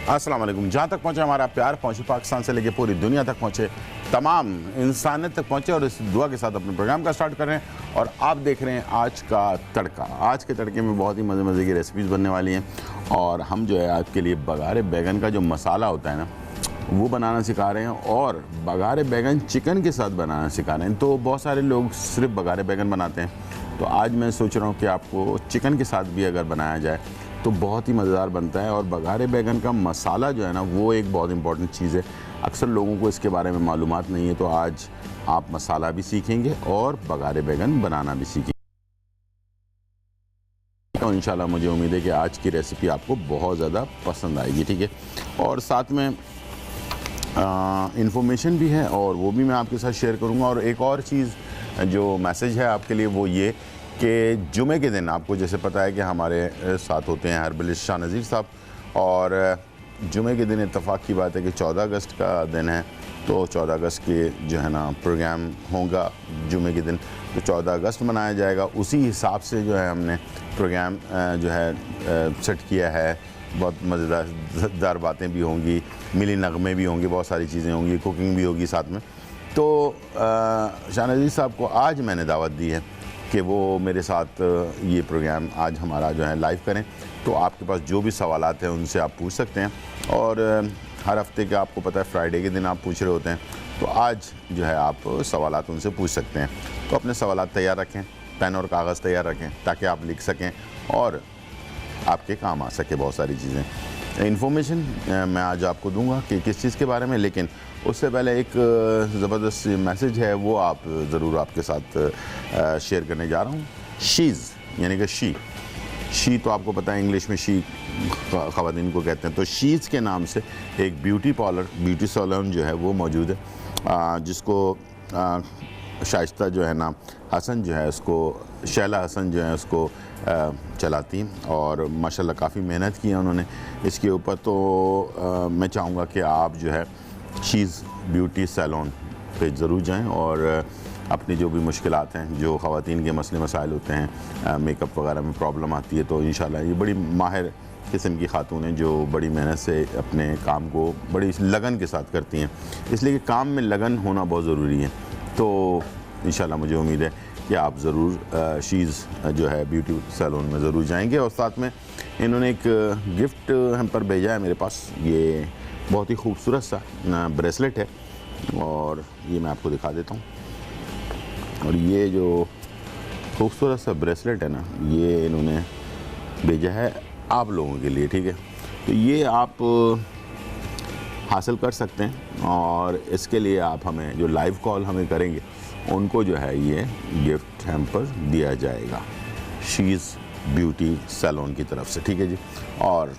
अस्सलाम वालेकुम। जहाँ तक पहुँचा हमारा प्यार, पहुँचे पाकिस्तान से लेकर पूरी दुनिया तक पहुँचे, तमाम इंसानियत तक पहुँचे, और इस दुआ के साथ अपने प्रोग्राम का स्टार्ट कर रहे हैं। और आप देख रहे हैं आज का तड़का। आज के तड़के में बहुत ही मज़े मज़े की रेसिपीज़ बनने वाली हैं, और हम जो है आपके लिए बघारे बैगन का जो मसाला होता है ना, वो बनाना सिखा रहे हैं, और बघारे बैगन चिकन के साथ बनाना सिखा रहे हैं। तो बहुत सारे लोग सिर्फ बघारे बैगन बनाते हैं, तो आज मैं सोच रहा हूँ कि आपको चिकन के साथ भी अगर बनाया जाए तो बहुत ही मज़ेदार बनता है। और बघारे बैगन का मसाला जो है ना, वो एक बहुत इंपॉर्टेंट चीज़ है। अक्सर लोगों को इसके बारे में मालूमात नहीं है, तो आज आप मसाला भी सीखेंगे और बघारे बैगन बनाना भी सीखेंगे। तो इंशाल्लाह मुझे उम्मीद है कि आज की रेसिपी आपको बहुत ज़्यादा पसंद आएगी, ठीक है। और साथ में इंफॉर्मेशन भी है, और वो भी मैं आपके साथ शेयर करूँगा। और एक और चीज़ जो मैसेज है आपके लिए, वो ये कि जुमे के दिन आपको जैसे पता है कि हमारे साथ होते हैं हर्बलिस्ट शाह नज़ीर साहब, और जुमे के दिन इत्तेफाक की बात है कि 14 अगस्त का दिन है, तो 14 अगस्त के जो है ना प्रोग्राम होगा जुमे के दिन, तो 14 अगस्त मनाया जाएगा। उसी हिसाब से जो है हमने प्रोग्राम जो है सेट किया है। बहुत मज़ेदार बातें भी होंगी, मिली नगमे भी होंगे, बहुत सारी चीज़ें होंगी, कुकिंग भी होगी साथ में। तो शाह नज़ीर साहब को आज मैंने दावत दी है कि वो मेरे साथ ये प्रोग्राम आज हमारा जो है लाइव करें। तो आपके पास जो भी सवालात हैं उनसे आप पूछ सकते हैं, और हर हफ्ते के आपको पता है फ्राइडे के दिन आप पूछ रहे होते हैं, तो आज जो है आप सवालात उनसे पूछ सकते हैं। तो अपने सवालात तैयार रखें, पेन और कागज़ तैयार रखें, ताकि आप लिख सकें और आपके काम आ सके बहुत सारी चीज़ें। इन्फॉर्मेशन मैं आज आपको दूंगा कि किस चीज़ के बारे में, लेकिन उससे पहले एक ज़बरदस्त मैसेज है, वो आप ज़रूर आपके साथ शेयर करने जा रहा हूँ। शीज़ यानी कि शी तो आपको पता है इंग्लिश में शी ख़वातीन को कहते हैं। तो शीज़ के नाम से एक ब्यूटी सैलून जो है वो मौजूद है, जिसको शाइस्ता जो है ना हसन जो है उसको, शैला हसन जो है उसको चलाती हैं, और माशाल्लाह काफ़ी मेहनत की है उन्होंने इसके ऊपर। तो मैं चाहूँगा कि आप जो है शीज़ ब्यूटी सैलून पे ज़रूर जाएं, और अपनी जो भी मुश्किलात हैं, जो ख़वातीन के मसले मसाइल होते हैं, मेकअप वगैरह में प्रॉब्लम आती है, तो इंशाल्लाह ये बड़ी माहिर किस्म की खातून हैं जो बड़ी मेहनत से अपने काम को बड़ी लगन के साथ करती हैं, इसलिए कि काम में लगन होना बहुत ज़रूरी है। तो इंशाल्लाह मुझे उम्मीद है कि आप ज़रूर शीज़ जो है ब्यूटी सैलून में ज़रूर जाएंगे। और साथ में इन्होंने एक गिफ्ट हम पर भेजा है मेरे पास, ये बहुत ही खूबसूरत सा ब्रेसलेट है, और ये मैं आपको दिखा देता हूँ। और ये जो खूबसूरत सा ब्रेसलेट है ना, ये इन्होंने भेजा है आप लोगों के लिए, ठीक है। तो ये आप हासिल कर सकते हैं, और इसके लिए आप हमें जो लाइव कॉल हमें करेंगे उनको जो है ये गिफ्ट हैम्पर दिया जाएगा शीज़ ब्यूटी सैलून की तरफ से, ठीक है जी। और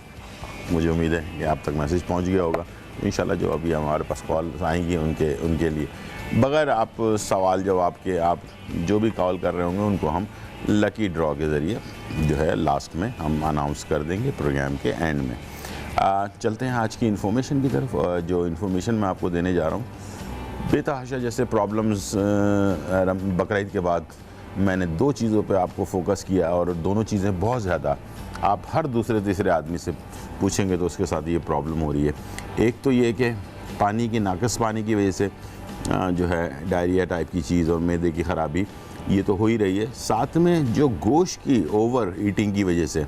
मुझे उम्मीद है कि आप तक मैसेज पहुंच गया होगा। इंशाल्लाह जो अभी हमारे पास कॉल आएंगी उनके लिए बग़ैर आप सवाल जवाब के, आप जो भी कॉल कर रहे होंगे उनको हम लकी ड्रॉ के ज़रिए जो है लास्ट में हम अनाउंस कर देंगे प्रोग्राम के एंड में। चलते हैं आज की इन्फॉर्मेशन की तरफ। जो इन्फॉर्मेशन मैं आपको देने जा रहा हूँ, बेतहाशा जैसे प्रॉब्लम्स बकरीद के बाद मैंने 2 चीज़ों पे आपको फोकस किया, और दोनों चीज़ें बहुत ज़्यादा आप हर दूसरे तीसरे आदमी से पूछेंगे तो उसके साथ ये प्रॉब्लम हो रही है। एक तो ये कि पानी की नाक़िस पानी की वजह से जो है डायरिया टाइप की चीज़ और मैदे की ख़राबी ये तो हो ही रही है। साथ में जो गोश्त की ओवर ईटिंग की वजह से,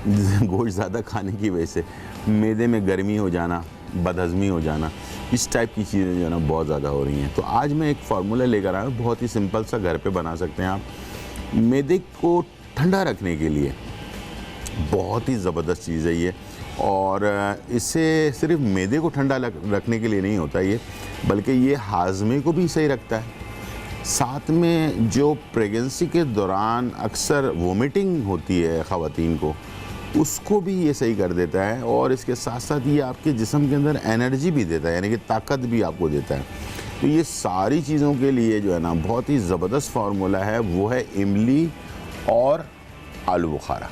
गोश्त ज़्यादा खाने की वजह से मैदे में गर्मी हो जाना, बदहज़मी हो जाना, इस टाइप की चीज़ें जो है ना बहुत ज़्यादा हो रही हैं। तो आज मैं एक फार्मूला लेकर आया हूँ, बहुत ही सिंपल सा, घर पे बना सकते हैं आप। मैदे को ठंडा रखने के लिए बहुत ही ज़बरदस्त चीज़ है ये, और इससे सिर्फ मैदे को ठंडा रखने के लिए नहीं होता ये, बल्कि ये हाजमे को भी सही रखता है। साथ में जो प्रेगनेंसी के दौरान अक्सर वोमिटिंग होती है ख़वातीन को, उसको भी ये सही कर देता है, और इसके साथ साथ ये आपके जिस्म के अंदर एनर्जी भी देता है, यानी कि ताकत भी आपको देता है। तो ये सारी चीज़ों के लिए जो है ना बहुत ही ज़बरदस्त फार्मूला है, वो है इमली और आलू बुखारा।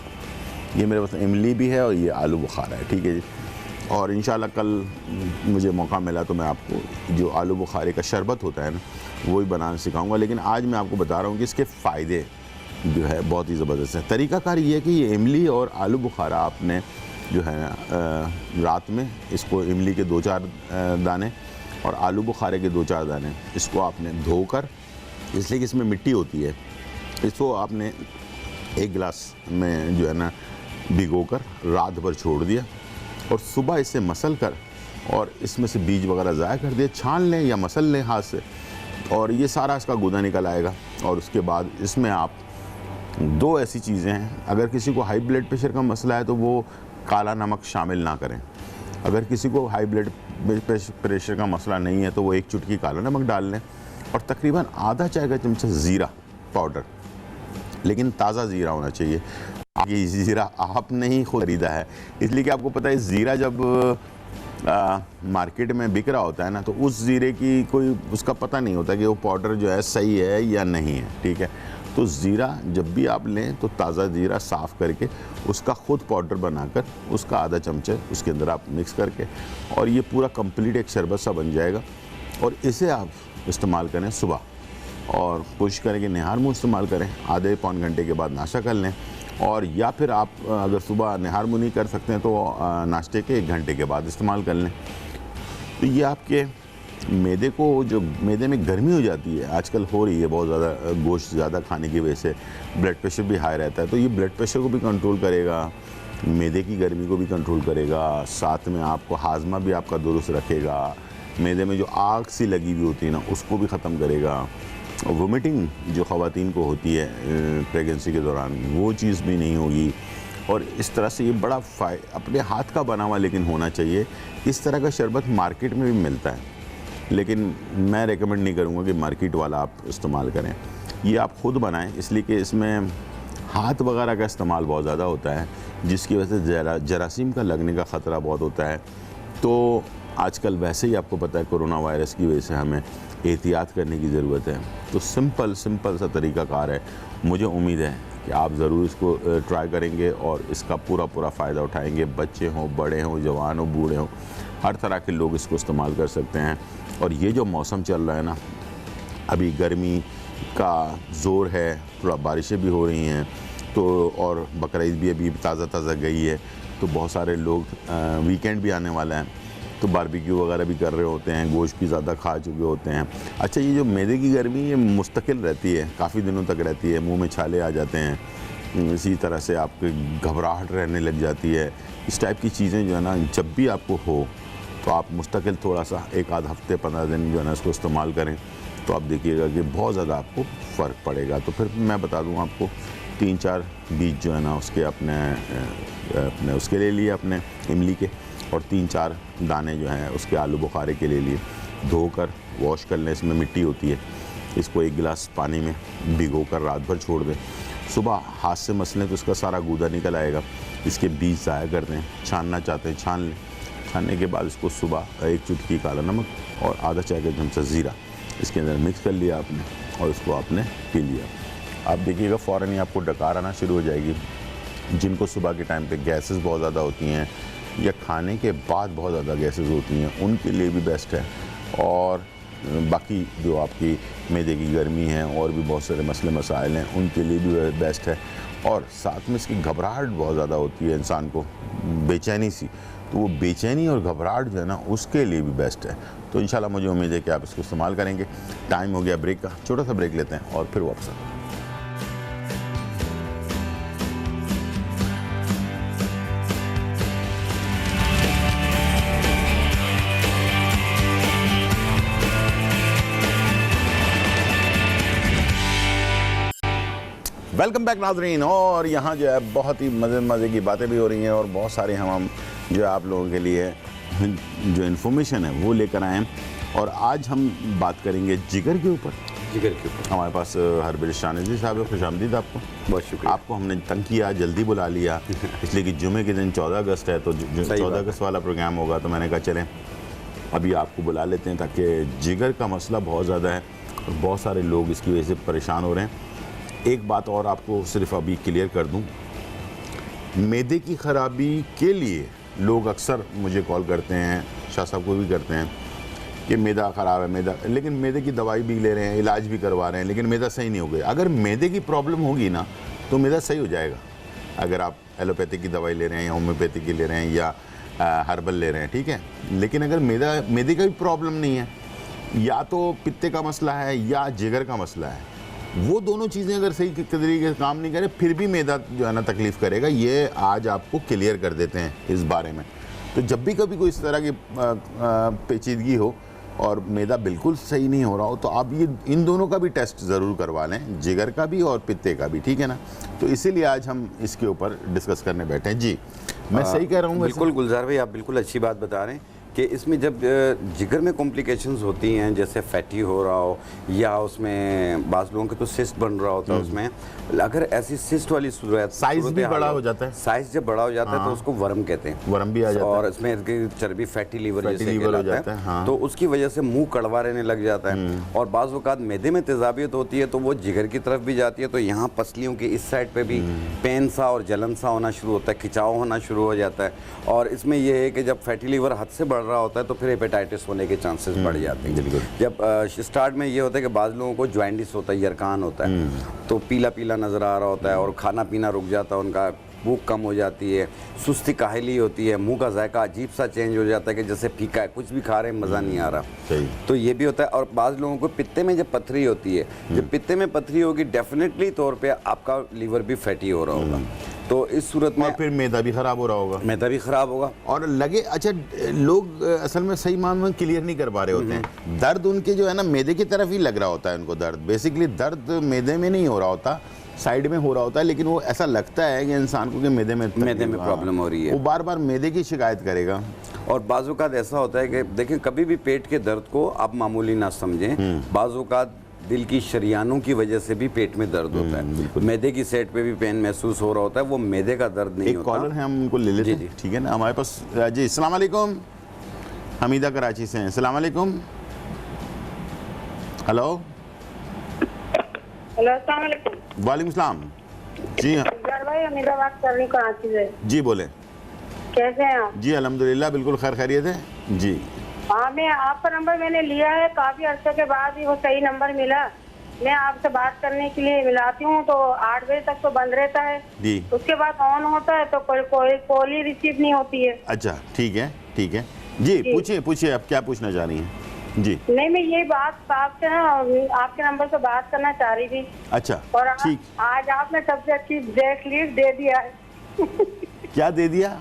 ये मेरे पास इमली भी है और ये आलू बुखारा है, ठीक है जी। और इंशाल्लाह कल मुझे मौका मिला तो मैं आपको जो आलू बुखारे का शरबत होता है ना, वो ही बनाना सिखाऊंगा। लेकिन आज मैं आपको बता रहा हूँ कि इसके फ़ायदे जो है बहुत ही ज़बरदस्त है। तरीक़ाकार ये है कि ये इमली और आलू बुखारा आपने जो है ना रात में इसको इमली के 2-4 दाने और आलू बुखारे के 2-4 दाने इसको आपने धोकर, इसलिए कि इसमें मिट्टी होती है, इसको आपने 1 गिलास में जो है ना भिगोकर रात भर छोड़ दिया और सुबह इसे मसल कर और इसमें से बीज वगैरह ज़ाया कर दिए, छान लें या मसल लें हाथ से, और ये सारा इसका गूदा निकल आएगा। और उसके बाद इसमें आप 2 ऐसी चीज़ें हैं, अगर किसी को हाई ब्लड प्रेशर का मसला है तो वो काला नमक शामिल ना करें। अगर किसी को हाई ब्लड प्रेशर का मसला नहीं है तो वो 1 चुटकी काला नमक डाल लें और तकरीबन आधा चाय का चमचा ज़ीरा पाउडर, लेकिन ताज़ा ज़ीरा होना चाहिए। ये ज़ीरा आपने ही खुद खरीदा है, इसलिए कि आपको पता है ज़ीरा जब मार्केट में बिक रहा होता है ना तो उस ज़ीरे की कोई उसका पता नहीं होता कि वो पाउडर जो है सही है या नहीं है, ठीक है। तो ज़ीरा जब भी आप लें तो ताज़ा ज़ीरा साफ़ करके उसका ख़ुद पाउडर बनाकर उसका आधा चमचा उसके अंदर आप मिक्स करके, और ये पूरा कंप्लीट एक शरबत सा बन जाएगा। और इसे आप इस्तेमाल करें सुबह, और कोशिश करें कि निहार मुँह इस्तेमाल करें, आधे पौन घंटे के बाद नाश्ता कर लें, और या फिर आप अगर सुबह निहार मुँह नहीं कर सकते हैं तो नाश्ते के 1 घंटे के बाद इस्तेमाल कर लें। तो ये आपके मैदे को, जो मैदे में गर्मी हो जाती है आजकल हो रही है बहुत ज़्यादा, गोश्त ज़्यादा खाने की वजह से ब्लड प्रेशर भी हाई रहता है, तो ये ब्लड प्रेशर को भी कंट्रोल करेगा, मैदे की गर्मी को भी कंट्रोल करेगा, साथ में आपको हाजमा भी आपका दुरुस्त रखेगा, मैदे में जो आग सी लगी हुई होती है ना उसको भी ख़त्म करेगा, वोमिटिंग जो ख़वातीन को होती है प्रेगनेंसी के दौरान वो चीज़ भी नहीं होगी। और इस तरह से ये बड़ा अपने हाथ का बना हुआ लेकिन होना चाहिए। इस तरह का शरबत मार्केट में भी मिलता है, लेकिन मैं रेकमेंड नहीं करूँगा कि मार्केट वाला आप इस्तेमाल करें, ये आप ख़ुद बनाएं, इसलिए कि इसमें हाथ वगैरह का इस्तेमाल बहुत ज़्यादा होता है जिसकी वजह से जरासीम का लगने का ख़तरा बहुत होता है। तो आजकल वैसे ही आपको पता है कोरोना वायरस की वजह से हमें एहतियात करने की ज़रूरत है। तो सिंपल सा तरीक़ाकार है, मुझे उम्मीद है कि आप ज़रूर इसको ट्राई करेंगे और इसका पूरा फ़ायदा उठाएंगे। बच्चे हों, बड़े हों, जवान हों, बूढ़े हों, हर तरह के लोग इसको इस्तेमाल कर सकते हैं। और ये जो मौसम चल रहा है ना, अभी गर्मी का ज़ोर है, थोड़ा बारिशें भी हो रही हैं, तो और बकरीद भी अभी ताज़ा गई है, तो बहुत सारे लोग वीकेंड भी आने वाला है तो बारबेक्यू वगैरह भी कर रहे होते हैं, गोश्त भी ज़्यादा खा चुके होते हैं। अच्छा, ये जो मैदे की गर्मी ये मुस्तकिल रहती है, काफ़ी दिनों तक रहती है, मुंह में छाले आ जाते हैं, इसी तरह से आपकी घबराहट रहने लग जाती है। इस टाइप की चीज़ें जो है ना, जब भी आपको हो तो आप मुस्तकिल थोड़ा सा 1 आध हफ्ते 15 दिन जो है ना इसको इस्तेमाल करें, तो आप देखिएगा कि बहुत ज़्यादा आपको फ़र्क पड़ेगा। तो फिर मैं बता दूँ आपको 3-4 बीज जो है ना उसके अपने उसके ले लिए अपने इमली के, और 3-4 दाने जो हैं उसके आलू बुखारे के ले लिए, धोकर वॉश कर लें, इसमें मिट्टी होती है, इसको 1 गिलास पानी में भिगो कर रात भर छोड़ दें, सुबह हाथ से मसलें तो इसका सारा गूदा निकल आएगा। इसके बीज ज़ाया कर दें, छानना चाहते हैं छान लें, छानने के बाद इसको सुबह 1 चुटकी काला नमक और आधा चाय का चमचा ज़ीरा इसके अंदर मिक्स कर लिया आपने और इसको आपने पी लिया। आप देखिएगा फ़ौरन ही आपको डकार आना शुरू हो जाएगी। जिनको सुबह के टाइम पे गैसेस बहुत ज़्यादा होती हैं या खाने के बाद बहुत ज़्यादा गैसेस होती हैं, उनके लिए भी बेस्ट है। और बाकी जो आपकी मैदे की गर्मी है और भी बहुत सारे मसले मसाइल हैं, उनके लिए भी बेस्ट है। और साथ में इसकी घबराहट बहुत ज़्यादा होती है इंसान को, बेचैनी सी, तो वो बेचैनी और घबराहट जो है ना उसके लिए भी बेस्ट है। तो इंशाल्लाह मुझे उम्मीद है कि आप इसको इस्तेमाल करेंगे। टाइम हो गया ब्रेक का, छोटा सा ब्रेक लेते हैं और फिर वापस आते हैं। वेलकम बैक नाज़रीन। और यहाँ जो है बहुत ही मज़े की बातें भी हो रही हैं और बहुत सारे हम जो है आप लोगों के लिए जो इन्फॉर्मेशन है वो लेकर आए हैं। और आज हम बात करेंगे जिगर के ऊपर। हमारे पास हर्बल शाहनज़ीर साहब है, खुशामदीद आपको। बहुत शुक्रिया। आपको हमने तंग किया, जल्दी बुला लिया इसलिए कि जुमे के दिन 14 अगस्त है, तो 14 अगस्त वाला प्रोग्राम होगा, तो मैंने कहा चलें अभी आपको बुला लेते हैं, ताकि जिगर का मसला बहुत ज़्यादा है और बहुत सारे लोग इसकी वजह से परेशान हो रहे हैं। एक बात और आपको सिर्फ अभी क्लियर कर दूं, मैदे की ख़राबी के लिए लोग अक्सर मुझे कॉल करते हैं, शाह साहब को भी करते हैं कि मैदा ख़राब है, मैदा, लेकिन मैदे की दवाई भी ले रहे हैं, इलाज भी करवा रहे हैं, लेकिन मैदा सही नहीं हो गया। अगर मैदे की प्रॉब्लम होगी ना तो मैदा सही हो जाएगा, अगर आप एलोपैथिक की दवाई ले रहे हैं या होम्योपैथिक की ले रहे हैं या हर्बल ले रहे हैं, ठीक है। लेकिन अगर मैदे का भी प्रॉब्लम नहीं है, या तो पित्ते का मसला है या जिगर का मसला है, वो दोनों चीज़ें अगर सही तरीके से काम नहीं करे फिर भी मैदा जो है ना तकलीफ़ करेगा। ये आज आपको क्लियर कर देते हैं इस बारे में। तो जब भी कभी कोई इस तरह की पेचीदगी हो और मैदा बिल्कुल सही नहीं हो रहा हो, तो आप ये इन दोनों का भी टेस्ट ज़रूर करवा लें, जिगर का भी और पित्ते का भी, ठीक है ना। तो इसीलिए आज हम इसके ऊपर डिस्कस करने बैठे हैं। जी मैं सही कह रहा हूँ? बिल्कुल गुलजार भाई, आप बिल्कुल अच्छी बात बता रहे हैं कि इसमें जब जिगर में कॉम्प्लिकेशंस होती हैं, जैसे फैटी हो रहा हो या उसमें बाज़ लोगों के तो सिस्ट बन रहा होता है उसमें, अगर ऐसी सिस्ट वाली सूरत, साइज भी बड़ा हो जाता है, साइज जब बड़ा हो जाता है तो उसको वर्म कहते हैं, वर्म भी आ जाता है, और इसमें चर्बी फैटी लीवर हो जाता है, हाँ। तो उसकी वजह से मुंह कड़वा रहने लग जाता है। और बाज़ औक़ात मैदे में तेज़ाबियत होती है तो वो जिगर की तरफ भी जाती है, तो यहाँ पसलियों की इस साइड पे भी पेन सा और जलन सा होना शुरू होता है, खिंचाव होना शुरू हो जाता है। और इसमें यह है कि जब फैटी लीवर हद से बढ़ रहा होता है तो फिर हेपेटाइटिस होने के चांसेस बढ़ जाते हैं। जब स्टार्ट में ये होता है कि बाज़ लोगों को जॉइंटिस होता है, यरकान होता है, तो पीला पीला नज़र आ रहा होता है और खाना पीना रुक जाता है उनका, भूख कम हो जाती है, सुस्ती काहली होती है, मुंह का जायका अजीब सा चेंज हो जाता है कि जैसे फीका है, कुछ भी खा रहे हैं मज़ा नहीं आ रहा। तो ये भी होता है। और बाज़ लोगों को पित्ते में जब पथरी होती है, जब पित्ते में पथरी होगी डेफिनेटली तौर पे आपका लीवर भी फैटी हो रहा होगा, तो इस सूरत में फिर मैदा भी ख़राब हो रहा होगा, मैदा भी ख़राब होगा। और लगे अच्छा लोग असल में सही मामले में क्लियर नहीं कर पा रहे होते हैं, दर्द उनके जो है ना मैदे की तरफ ही लग रहा होता है उनको दर्द। बेसिकली दर्द मैदे में नहीं हो रहा होता, साइड में हो रहा होता है, लेकिन वो ऐसा लगता है कि इंसान को कि मैदे में प्रॉब्लम हो रही है, वो बार बार मैदे की शिकायत करेगा। और बाज़ औक़ात ऐसा होता है कि देखिए कभी भी पेट के दर्द को आप मामूली ना समझें, बाज़ औक़ात दिल की शरियानों की वजह से भी पेट में दर्द होता है, मैदे की सेट पे भी पेन महसूस हो रहा होता है, वो मैदे का दर्द नहीं होता। एक कॉलर है, हम उनको ले लेते हैं, ठीक है ना। हमारे पास जी, अस्सलाम वालेकुम, हमीदा कराची से हैं। अस्सलाम वालेकुम। हेलो हेलो, अस्सलाम वालेकुम। वालेकुम सलाम। जी हाँ भाई, हमीदा बात कर रही हूँ कराची से। जी बोले। कैसे हैं आप? जी अल्हम्दुलिल्लाह बिल्कुल खैर खैरियत है जी। हाँ, मैं आपका नंबर मैंने लिया है, काफी अरसे के बाद ही वो सही नंबर मिला। मैं आपसे बात करने के लिए मिलाती हूँ तो 8 बजे तक तो बंद रहता है जी, उसके बाद ऑन होता है तो कोई कॉल ही रिसीव नहीं होती है। अच्छा ठीक है जी, पूछिए पूछिए आप क्या पूछना चाह रही हैं जी। नहीं, मैं ये बात आपसे ना आपके नंबर से बात करना चाह रही थी। अच्छा और ठीक। आज आपने सबसे अच्छी ब्रेसलेट दे दिया है। क्या दे दिया?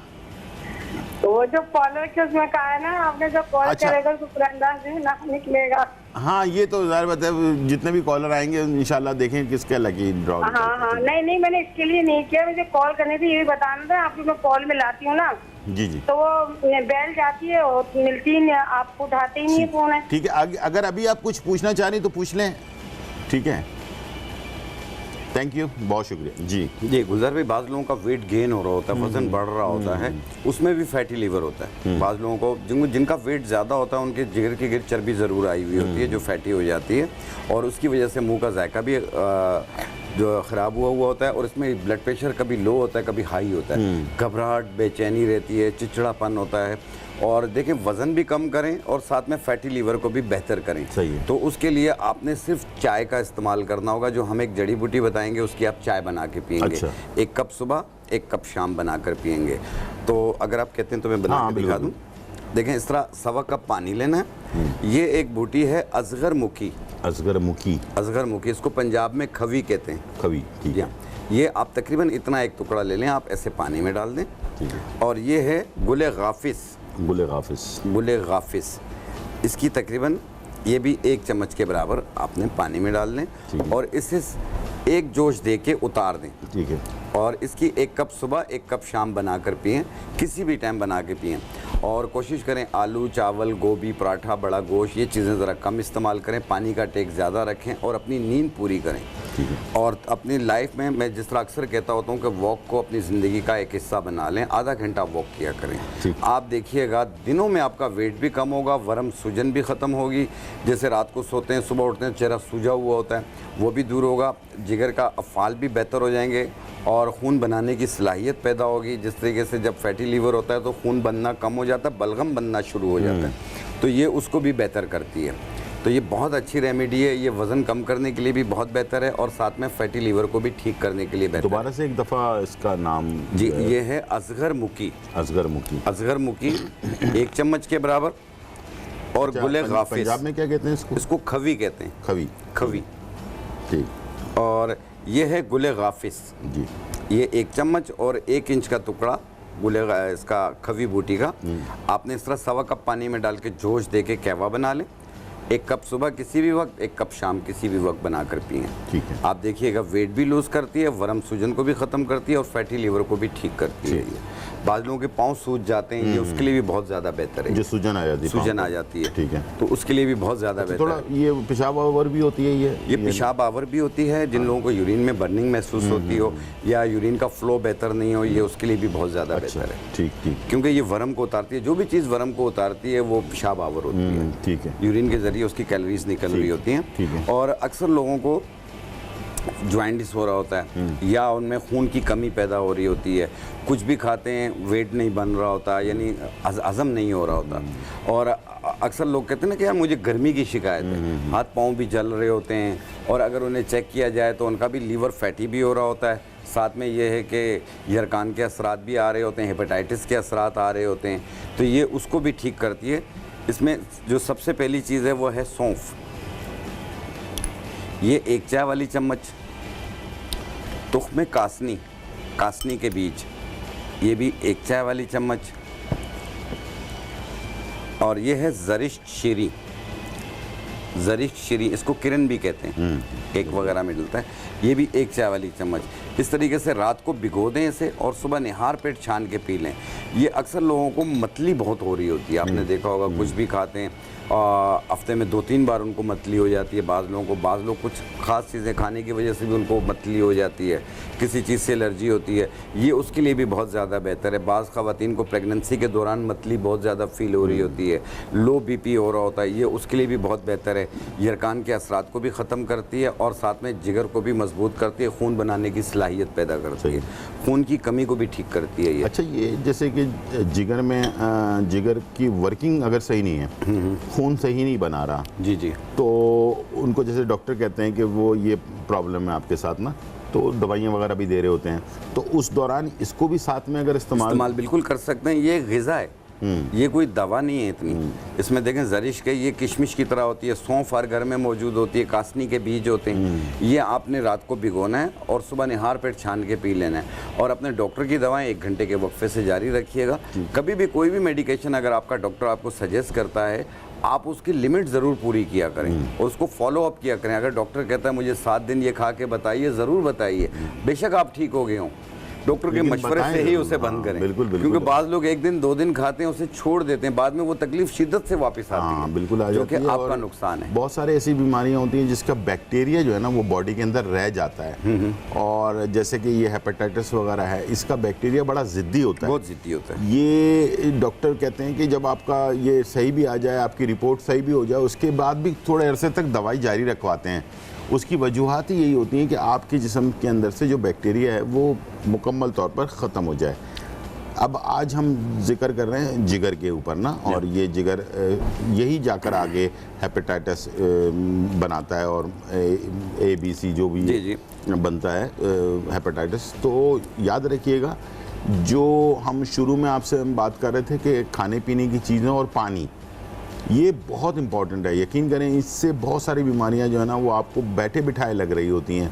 तो वो जो कॉलर के उसमें कहा है ना आपने, जो कॉल करेगा उसको पुरंदाज से ना निकलेगा। हाँ, ये तो ज़ाहिर बात है, जितने भी कॉलर आएंगे इंशाल्लाह देखें किसका लकी ड्रॉ। हाँ, नहीं मैंने इसके लिए नहीं किया, मुझे कॉल करने थी, ये भी बताना था। आपको मैं कॉल मिलाती हूँ ना जी तो वो बेल जाती है और मिलती ही नहीं, आप उठाते ही नहीं है फोन। ठीक है, अगर अभी आप कुछ पूछना चाह रही तो पूछ लें, ठीक है। थैंक यू, बहुत शुक्रिया जी। गुलजार भाई, बाज़ लोगों का वेट गेन हो रहा होता है, वजन बढ़ रहा होता है, उसमें भी फैटी लीवर होता है। बाज़ लोगों को जिनका वेट ज़्यादा होता है उनके जिगर की गिर चर्बी ज़रूर आई हुई होती है जो फैटी हो जाती है, और उसकी वजह से मुंह का जायका भी जो ख़राब हुआ होता है, और इसमें ब्लड प्रेशर कभी लो होता है कभी हाई होता है, घबराहट बेचैनी रहती है, चिड़चिड़ापन होता है। और देखें, वज़न भी कम करें और साथ में फैटी लीवर को भी बेहतर करें। सही है। तो उसके लिए आपने सिर्फ चाय का इस्तेमाल करना होगा, जो हम एक जड़ी बूटी बताएंगे उसकी आप चाय बना के पियेंगे। अच्छा। 1 कप सुबह 1 कप शाम बना कर पियेंगे। तो अगर आप कहते हैं तो मैं बना के दिखा दूँ। देखें, इस तरह 1.25 कप पानी लेना है। ये एक बूटी है अजगर मुखी। इसको पंजाब में खवी कहते हैं। खवी, ठीक है। ये आप तकरीबन इतना एक टुकड़ा ले लें, आप ऐसे पानी में डाल दें। ठीक है। और ये है गुले गाफिस। इसकी तकरीबन ये भी 1 चम्मच के बराबर आपने पानी में डाल लें और इसे एक जोश दे के उतार दें। ठीक है। और इसकी 1 कप सुबह 1 कप शाम बना कर पिएँ, किसी भी टाइम बना के पिएँ। और कोशिश करें आलू, चावल, गोभी, पराठा, बड़ा गोश्त, ये चीज़ें ज़रा कम इस्तेमाल करें, पानी का टेक ज़्यादा रखें और अपनी नींद पूरी करें। और अपनी लाइफ में मैं जिस तरह अक्सर कहता होता हूँ कि वॉक को अपनी ज़िंदगी का एक हिस्सा बना लें, आधा घंटा वॉक किया करें। आप देखिएगा दिनों में आपका वेट भी कम होगा, वरम सूजन भी ख़त्म होगी। जैसे रात को सोते हैं सुबह उठते हैं चेहरा सूजा हुआ होता है, वो भी दूर होगा, जिगर का अफ़ाल भी बेहतर हो जाएंगे और खून बनाने की सलाहियत पैदा होगी। जिस तरीके से जब फैटी लीवर होता है तो खून बनना कम हो जाता है, बलगम बनना शुरू हो जाता है, तो ये उसको भी बेहतर करती है। तो ये बहुत अच्छी रेमेडी है। ये वज़न कम करने के लिए भी बहुत बेहतर है और साथ में फैटी लीवर को भी ठीक करने के लिए बेहतर। दोबारा से एक दफ़ा इसका नाम जी, ये है असगर मुकी। असगर मुकी। असगर मुकी 1 चम्मच के बराबर। और गुले गाफिस, पंजाब में क्या कहते हैं इसको? इसको खवी कहते हैं। खवी। खवी, ठीक। और ये है गुले गाफिस जी, ये 1 चम्मच और 1 इंच का टुकड़ा गुले इसका खवी बूटी का। आपने इस तरह 1.25 कप पानी में डाल के जोश दे के कहवा बना लें। 1 कप सुबह किसी भी वक्त, 1 कप शाम किसी भी वक्त बनाकर पिएं। ठीक है। आप देखिएगा वेट भी लूज़ करती है, वरम सूजन को भी ख़त्म करती है और फैटी लीवर को भी ठीक करती है। ये बाद लोगों के पाँव सूज जाते हैं, ये उसके लिए भी बहुत ज़्यादा बेहतर है। जो सूजन आ जाती है, सूजन आ जाती है, ठीक है, तो उसके लिए भी बहुत ज़्यादा बेहतर थोड़ा है। ये पेशाब आवर भी होती है? ये पेशाब आवर भी होती है। जिन लोगों को यूरिन में बर्निंग महसूस होती हो या यूरिन का फ्लो बेहतर नहीं हो, ये उसके लिए भी बहुत ज़्यादा बेहतर है। ठीक ठीक। क्योंकि ये वरम को उतारती है। जो भी चीज़ वरम को उतारती है वो पेशाब आवर होती है। ठीक है। यूरिन के ज़रिए उसकी कैलोरीज निकल रही होती ठीक है। हैं। और अक्सर लोगों को जॉइंटिस हो रहा होता है या उनमें खून की कमी पैदा हो रही होती है, कुछ भी खाते हैं वेट नहीं बन रहा होता, यानी हजम नहीं हो रहा होता। और अक्सर लोग कहते हैं ना कि यार मुझे गर्मी की शिकायत है, हाथ पाँव भी जल रहे होते हैं, और अगर उन्हें चेक किया जाए तो उनका भी लीवर फैटी भी हो रहा होता है। साथ में ये है कि यरकान के असरात भी आ रहे होते हैं, हेपेटाइटिस के असरात आ रहे होते हैं, तो ये उसको भी ठीक करती है। इसमें जो सबसे पहली चीज़ है वो है सौंफ। ये 1 चाय वाली चम्मच। तुख्म कासनी, कासनी के बीज, ये भी 1 चाय वाली चम्मच। और ये है ज़रिश्त शीरी। ज़रिश्त शीरी, इसको किरण भी कहते हैं, केक वगैरह में डलता है। ये भी 1 चाय वाली चम्मच। इस तरीके से रात को भिगो दें इसे और सुबह निहार पेट छान के पी लें। ये अक्सर लोगों को मतली बहुत हो रही होती है, आपने देखा होगा, कुछ भी खाते हैं हफ्ते में 2-3 बार उनको मतली हो जाती है। बाज़ लोग कुछ ख़ास चीज़ें खाने की वजह से भी उनको मतली हो जाती है, किसी चीज़ से एलर्जी होती है, ये उसके लिए भी बहुत ज़्यादा बेहतर है। बाज़ ख़वातीन को प्रेगनेंसी के दौरान मतली बहुत ज़्यादा फील हो रही होती है, लो बीपी हो रहा होता है, ये उसके लिए भी बहुत बेहतर है। यरकान के असरात को भी ख़त्म करती है और साथ में जिगर को भी मजबूत करती है, खून बनाने की सलाहियत पैदा करती है, खून की कमी को भी ठीक करती है ये। अच्छा, ये जैसे कि जिगर में जिगर की वर्किंग अगर सही नहीं है, खून सही नहीं बना रहा, जी जी, तो उनको जैसे डॉक्टर कहते हैं कि वो ये प्रॉब्लम है आपके साथ ना, तो दवाइयाँ वगैरह भी दे रहे होते हैं, तो उस दौरान इसको भी साथ में अगर इस्तेमाल बिल्कुल कर सकते हैं। ये ग़िज़ा है, ये कोई दवा नहीं है इतनी। इसमें देखें ज़रिश के ये किशमिश की तरह होती है, सौंफ हर घर में मौजूद होती है, कासनी के बीज होते हैं। ये आपने रात को भिगोना है और सुबह निहार पेट छान के पी लेना है। और अपने डॉक्टर की दवाएं 1 घंटे के वक्फे से जारी रखिएगा। कभी भी कोई भी मेडिकेशन अगर आपका डॉक्टर आपको सजेस्ट करता है, आप उसकी लिमिट ज़रूर पूरी किया करें और उसको फॉलो अप किया करें। अगर डॉक्टर कहता है मुझे 7 दिन ये खा के बताइए, ज़रूर बताइए। बेशक आप ठीक हो गए हों, डॉक्टर के मशवरे से ही उसे बंद करें। बिल्कुल, क्योंकि बाद लोग 1 दिन 2 दिन खाते हैं, उसे छोड़ देते हैं, बाद में वो तकलीफ शिद्दत से वापस आती है, बिल्कुल आ जो कि जाती है, आपका नुकसान है। बहुत सारे ऐसी बीमारियां होती हैं जिसका बैक्टीरिया जो है ना वो बॉडी के अंदर रह जाता है, और जैसे कि ये हेपेटाइटिस वगैरह है, इसका बैक्टीरिया बड़ा ज़िद्दी होता है, बहुत ज़िद्दी होता है। ये डॉक्टर कहते हैं कि जब आपका ये सही भी आ जाए, आपकी रिपोर्ट सही भी हो जाए, उसके बाद भी थोड़े अरसे तक दवाई जारी रखवाते हैं। उसकी वजूहात ही यही होती हैं कि आपके जिस्म के अंदर से जो बैक्टीरिया है वो मुकम्मल तौर पर ख़त्म हो जाए। अब आज हम जिक्र कर रहे हैं जिगर के ऊपर ना, और ये जिगर यही जाकर आगे हेपेटाइटिस बनाता है और ABC जो भी जी जी बनता है हेपेटाइटिस। तो याद रखिएगा, जो हम शुरू में आपसे बात कर रहे थे कि खाने पीने की चीज़ें और पानी, ये बहुत इंपॉर्टेंट है। यकीन करें, इससे बहुत सारी बीमारियां जो है ना वो आपको बैठे बिठाए लग रही होती हैं।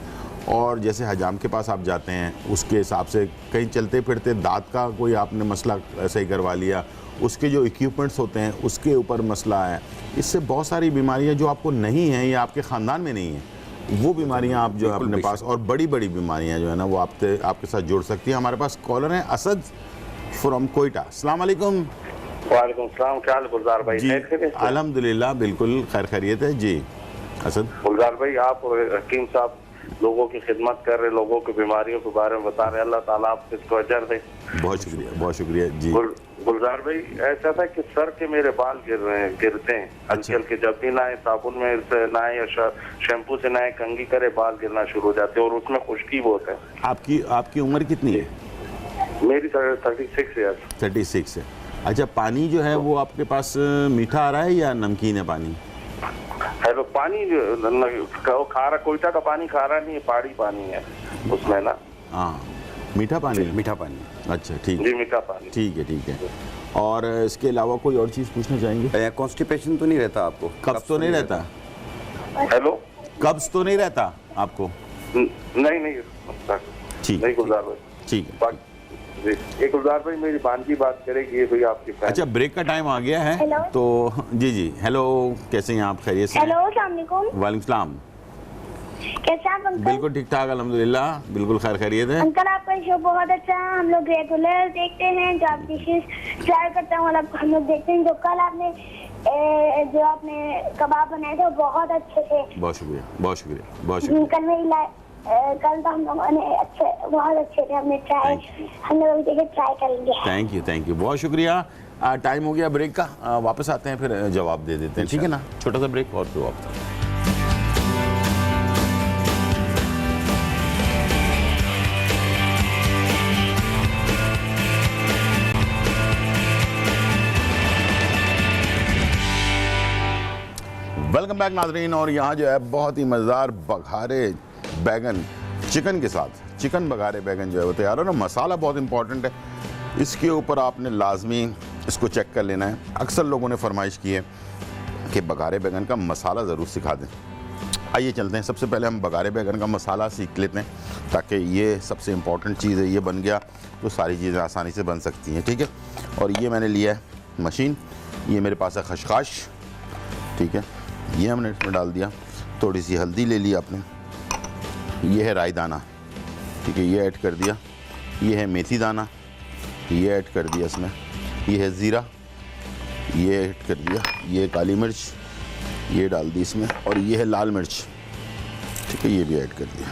और जैसे हजाम के पास आप जाते हैं, उसके हिसाब से कहीं चलते फिरते दांत का कोई आपने मसला सही करवा लिया, उसके जो इक्विपमेंट्स होते हैं उसके ऊपर मसला है। इससे बहुत सारी बीमारियां जो आपको नहीं हैं या आपके ख़ानदान में नहीं हैं, वो बीमारियां आप जो है अपने पास, और बड़ी बड़ी बीमारियां जो है ना वो आपके साथ जुड़ सकती है। हमारे पास कॉलर हैं असद फ्रॉम कोयटा। अस्सलाम वालेकुम। वालेकुम सलाम। क्या हाल गुलजार भाई? जी अल्हम्दुलिल्लाह, बिल्कुल खैर खैरियत है जी। असद गुलजार भाई, आप हकीम साहब लोगों की खिदमत कर रहे, लोगों की बीमारियों के बारे में बता रहे, अल्लाह ताला आपको इसको अजर दे। बहुत शुक्रिया, बहुत शुक्रिया जी। गुलजार भाई, ऐसा था कि सर के मेरे बाल गिरते हैं आजकल के, जब भी नहाए साबुन में से नहाए या शैम्पू से नहाए, कंघी करे बाल गिरना शुरू हो जाते हैं और उसमें खुश्की बहुत है। आपकी उम्र कितनी है? मेरी 36 ईयर्स। 36 है। अच्छा, पानी जो है वो आपके पास मीठा आ रहा है या नमकीन है पानी? हेलो, पानी खारा, कोयटा का पानी खारा नहीं है, पहाड़ी पानी है उसमें ना। हाँ, मीठा पानी। मीठा पानी। अच्छा, ठीक जी, मीठा पानी। ठीक है, ठीक है। और इसके अलावा कोई और चीज़ पूछना चाहेंगे? कॉन्स्टिपेशन तो नहीं रहता आपको? कब्ज तो नहीं रहता? हेलो, कब्ज तो नहीं रहता आपको? नहीं ठीक, नहीं गुलजार भाई, ठीक है। ये गुलजार भाई मेरी बानजी बात करेगी, ये भाई आपकी फैन। अच्छा, ब्रेक का टाइम आ गया है। हेलो। तो जी, हेलो, कैसे हैं आप? खैरियत से? हेलो, अस्सलाम वालेकुम। वालेकुम सलाम। कैसे आप अंकल? बिल्कुल ठीक ठाक, अल्हम्दुलिल्लाह, बिल्कुल खैरियत है। अंकल आपका शो बहुत अच्छा है, हम लोग रेगुलर देखते हैं, जो आप डिशेस ट्राई करते हैं मतलब हम लोग देखते हैं। जो कल आपने कबाब बनाए थे वो बहुत अच्छे थे। बहुत शुक्रिया, बहुत शुक्रिया, बहुत शुक्रिया। कल तो हम लोगों ने बहुत अच्छे थे, हमने हम लोग देखे ट्राई करेंगे। थैंक यू, बहुत शुक्रिया। टाइम हो गया ब्रेक का, वापस आते हैं, फिर जवाब दे देते हैं, ठीक है ना? छोटा सा ब्रेक और फिर वापस। वेलकम बैक नाज़रीन। और यहाँ जो है बहुत ही मज़ेदार बघारे बैगन चिकन के साथ, चिकन बघारे बैगन जो है वो तैयार है ना। मसाला बहुत इंपॉर्टेंट है, इसके ऊपर आपने लाजमी इसको चेक कर लेना है। अक्सर लोगों ने फरमाइश की है कि बघारे बैगन का मसाला ज़रूर सिखा दें। आइए चलते हैं, सबसे पहले हम बघारे बैगन का मसाला सीख लेते हैं, ताकि ये सबसे इम्पॉर्टेंट चीज़ है। ये बन गया तो सारी चीज़ें आसानी से बन सकती हैं, ठीक है। और ये मैंने लिया है मशीन, ये मेरे पास है खशखाश, ठीक है। ये हमने इसमें डाल दिया। थोड़ी सी हल्दी ले ली आपने, ये है राई दाना, ठीक है, ये ऐड कर दिया। ये है मेथी दाना, ये ऐड कर दिया इसमें। ये है ज़ीरा, ये ऐड कर दिया। ये काली मिर्च, ये डाल दी इसमें। और ये है लाल मिर्च, ठीक है, ये भी ऐड कर दिया।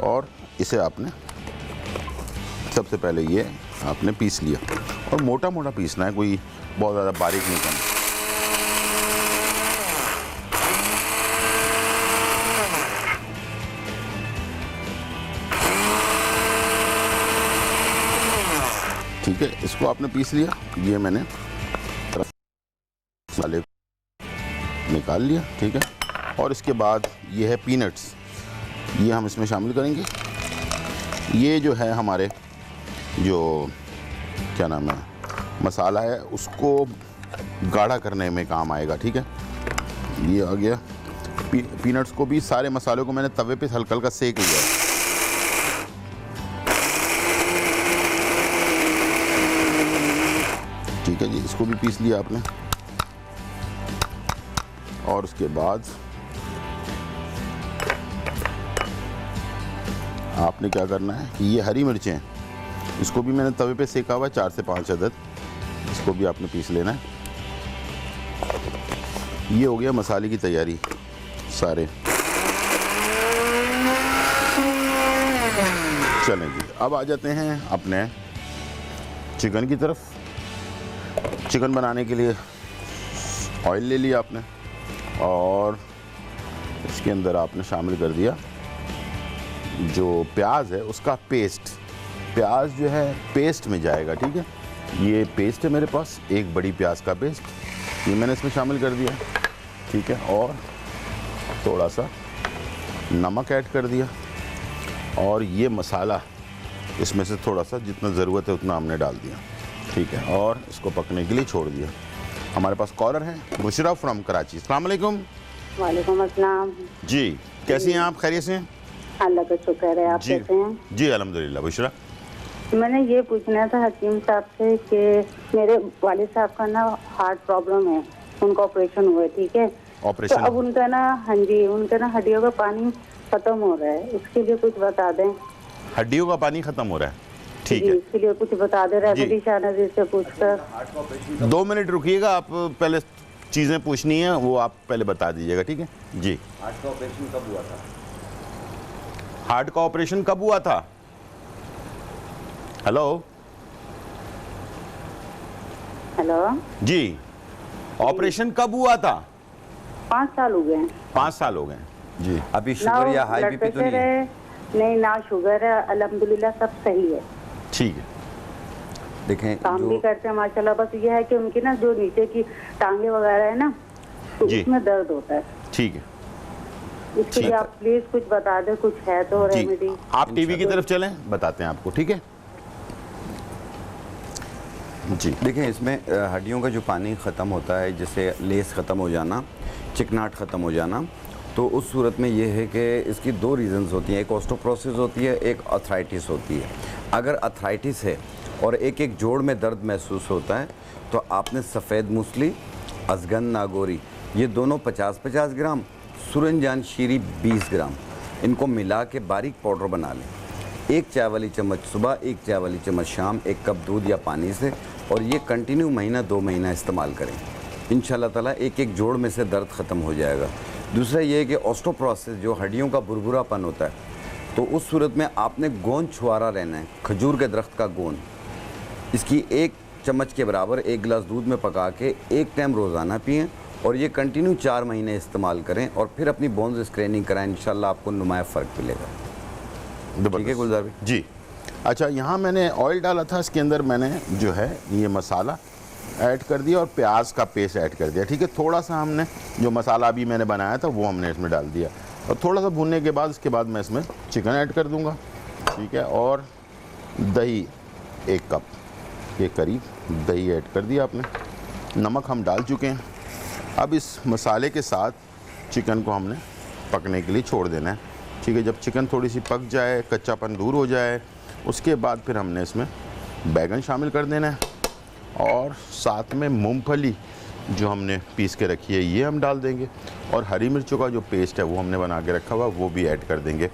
और इसे आपने सबसे पहले ये आपने पीस लिया, और मोटा मोटा पीसना है, कोई बहुत ज़्यादा बारीक नहीं करना। ठीक है, इसको आपने पीस लिया। ये मैंने मसाले निकाल लिया, ठीक है। और इसके बाद ये है पीनट्स, ये हम इसमें शामिल करेंगे। ये जो है हमारे जो क्या नाम है मसाला है, उसको गाढ़ा करने में काम आएगा, ठीक है। ये आ गया। पीनट्स को भी, सारे मसालों को मैंने तवे पे हल्का हल्का सेक लिया है। ठीक है जी, इसको भी पीस लिया आपने। और उसके बाद आपने क्या करना है कि ये हरी मिर्चें हैं, इसको भी मैंने तवे पे सेका हुआ है, 4 से 5 अदद, इसको भी आपने पीस लेना है। ये हो गया मसाले की तैयारी सारे। चलें जी, अब आ जाते हैं अपने चिकन की तरफ। चिकन बनाने के लिए ऑयल ले लिया आपने, और इसके अंदर आपने शामिल कर दिया जो प्याज है उसका पेस्ट। प्याज जो है पेस्ट में जाएगा, ठीक है। ये पेस्ट है मेरे पास, एक बड़ी प्याज का पेस्ट, ये मैंने इसमें शामिल कर दिया, ठीक है। और थोड़ा सा नमक ऐड कर दिया, और ये मसाला इसमें से थोड़ा सा जितना ज़रूरत है उतना हमने डाल दिया, ठीक है। और इसको पकने के लिए छोड़ दिया। हमारे पास कॉलर है बुशरा फ्रॉम कराची। अस्सलाम वालेकुम। वालेकुम अस्सलाम जी, कैसी हैं आप? खैरियत से हैं? अल्लाह का शुक्र है, आप कैसे हैं? जी अल्हम्दुलिल्लाह। बुशरा, मैंने ये पूछना था हकीम साहब से कि मेरे वालिद साहब का ना हार्ट प्रॉब्लम है, उनका ऑपरेशन हुआ है, ठीक है। ऑपरेशन तो अब उनका ना, हाँ जी, उनका ना हड्डियों का पानी खत्म हो रहा है, उसके लिए कुछ बता दें। हड्डियों का पानी खत्म हो रहा है, ठीक जी, है। इसके लिए कुछ बता दे। रेमेडी शाहनज़ीर से पूछकर 2 मिनट रुकिएगा, आप पहले चीज़ें पूछनी है वो आप पहले बता दीजिएगा, ठीक है जी। हार्ट का ऑपरेशन कब हुआ था? हार्ट का ऑपरेशन कब हुआ था? हेलो हेलो जी, ऑपरेशन कब हुआ था? 5 साल हो गए। 5 साल हो गए जी। अभी शुगर या हाई बीपी तो नहीं है? नहीं ना, शुगर है, अल्हम्दुलिल्लाह सब सही है, ठीक है। देखें, काम भी करते हैं माशाल्लाह। बस ये है कि उनकी ना जो नीचे की टांगे वगैरह है ना, तो जी। उसमें दर्द होता है। ठीक है, इसके लिए आप प्लीज कुछ बता दें, कुछ है तो रेमेडी। आप टीवी की तरफ चलें, बताते हैं आपको, ठीक है जी। देखें, इसमें हड्डियों का जो पानी ख़त्म होता है, जैसे लेस ख़त्म हो जाना, चिकनाहट ख़त्म हो जाना, तो उस सूरत में ये है कि इसकी दो रीज़न्स होती हैं, एक ऑस्टोप्रोसिस होती है, एक अर्थराइटिस होती है। अगर अर्थराइटिस है और एक एक जोड़ में दर्द महसूस होता है तो आपने सफ़ेद मूसली, अजगन नागौरी, ये दोनों 50-50 ग्राम, सूरजजान शीरी 20 ग्राम, इनको मिला के बारीक पाउडर बना लें। 1 चाय वाली चम्मच सुबह, 1 चाय वाली चम्मच शाम, 1 कप दूध या पानी से, और ये कंटिन्यू महीना 2 महीना इस्तेमाल करें। इंशाल्लाह ताला एक एक जोड़ में से दर्द ख़त्म हो जाएगा। दूसरा ये है कि ऑस्टोप्रोसिस, जो हड्डियों का बुरबुरापन होता है, तो उस सूरत में आपने गोंद छुआरा रहना है, खजूर के दरख्त का गोंद, इसकी 1 चम्मच के बराबर 1 गिलास दूध में पका के 1 टाइम रोज़ाना पिएँ, और ये कंटिन्यू 4 महीने इस्तेमाल करें, और फिर अपनी बोन्स स्क्रीनिंग कराएं। इंशाल्लाह आपको नुमाया फ़र्क मिलेगा। ठीक है गुलजार भाई जी। अच्छा, यहाँ मैंने ऑयल डाला था, इसके अंदर मैंने जो है ये मसाला ऐड कर दिया और प्याज का पेस्ट ऐड कर दिया, ठीक है। थोड़ा सा हमने जो मसाला अभी मैंने बनाया था वो हमने इसमें डाल दिया, और थोड़ा सा भूनने के बाद इसके बाद मैं इसमें चिकन ऐड कर दूँगा, ठीक है। और दही 1 कप के करीब दही ऐड कर दिया आपने, नमक हम डाल चुके हैं। अब इस मसाले के साथ चिकन को हमने पकने के लिए छोड़ देना है, ठीक है। जब चिकन थोड़ी सी पक जाए, कच्चापन दूर हो जाए, उसके बाद फिर हमने इसमें बैगन शामिल कर देना है, और साथ में मूंगफली जो हमने पीस के रखी है ये हम डाल देंगे, और हरी मिर्चों का जो पेस्ट है वो हमने बना के रखा हुआ वो भी ऐड कर देंगे।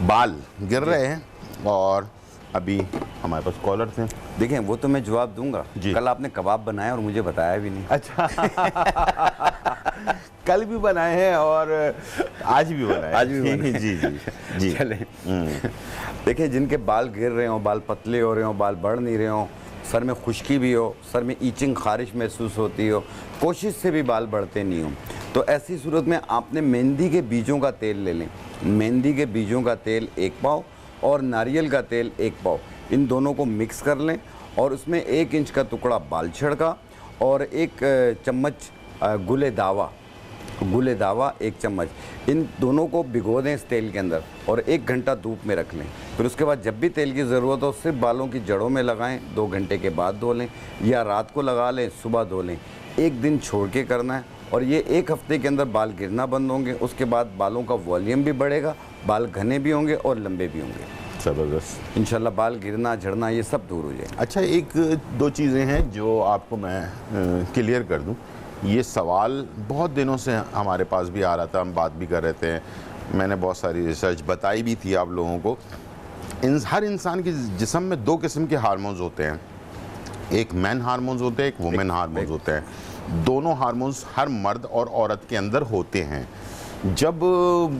बाल गिर रहे हैं और अभी हमारे पास कॉलर थे। देखें, वो तो मैं जवाब दूंगा। जी। कल आपने कबाब बनाया और मुझे बताया भी नहीं। अच्छा कल भी बनाए हैं और आज भी बनाए, आज भी बनाए। जी जी जी। चले, देखिए, जिनके बाल गिर रहे हों, बाल पतले हो रहे हों, बाल बढ़ नहीं रहे हों, सर में खुश्की भी हो, सर में ईचिंग खारिश महसूस होती हो, कोशिश से भी बाल बढ़ते नहीं हों, तो ऐसी सूरत में आपने मेहंदी के बीजों का तेल ले लें। मेहंदी के बीजों का तेल 1 पाव और नारियल का तेल 1 पाव, इन दोनों को मिक्स कर लें, और उसमें 1 इंच का टुकड़ा बाल छिड़का, और 1 चम्मच गुले दावा 1 चम्मच, इन दोनों को भिगो दें इस तेल के अंदर, और 1 घंटा धूप में रख लें। फिर उसके बाद जब भी तेल की ज़रूरत हो सिर्फ बालों की जड़ों में लगाएं, 2 घंटे के बाद धो लें, या रात को लगा लें, सुबह धो लें। 1 दिन छोड़ के करना है, और ये 1 हफ्ते के अंदर बाल गिरना बंद होंगे। उसके बाद बालों का वॉल्यूम भी बढ़ेगा, बाल घने भी होंगे और लंबे भी होंगे। ज़बरदस्त। इंशाल्लाह बाल गिरना, झड़ना, ये सब दूर हो जाए। अच्छा, 1-2 चीज़ें हैं जो आपको मैं क्लियर कर दूं। ये सवाल बहुत दिनों से हमारे पास भी आ रहा था, हम बात भी कर रहे थे, मैंने बहुत सारी रिसर्च बताई भी थी आप लोगों को। हर इंसान के जिस्म में 2 किस्म के हार्मोन्स होते हैं, एक मैन हार्मोन्स होते हैं, एक वुमेन हार्मोन्स होते हैं। दोनों हार्मोन्स हर मर्द और औरत के अंदर होते हैं। जब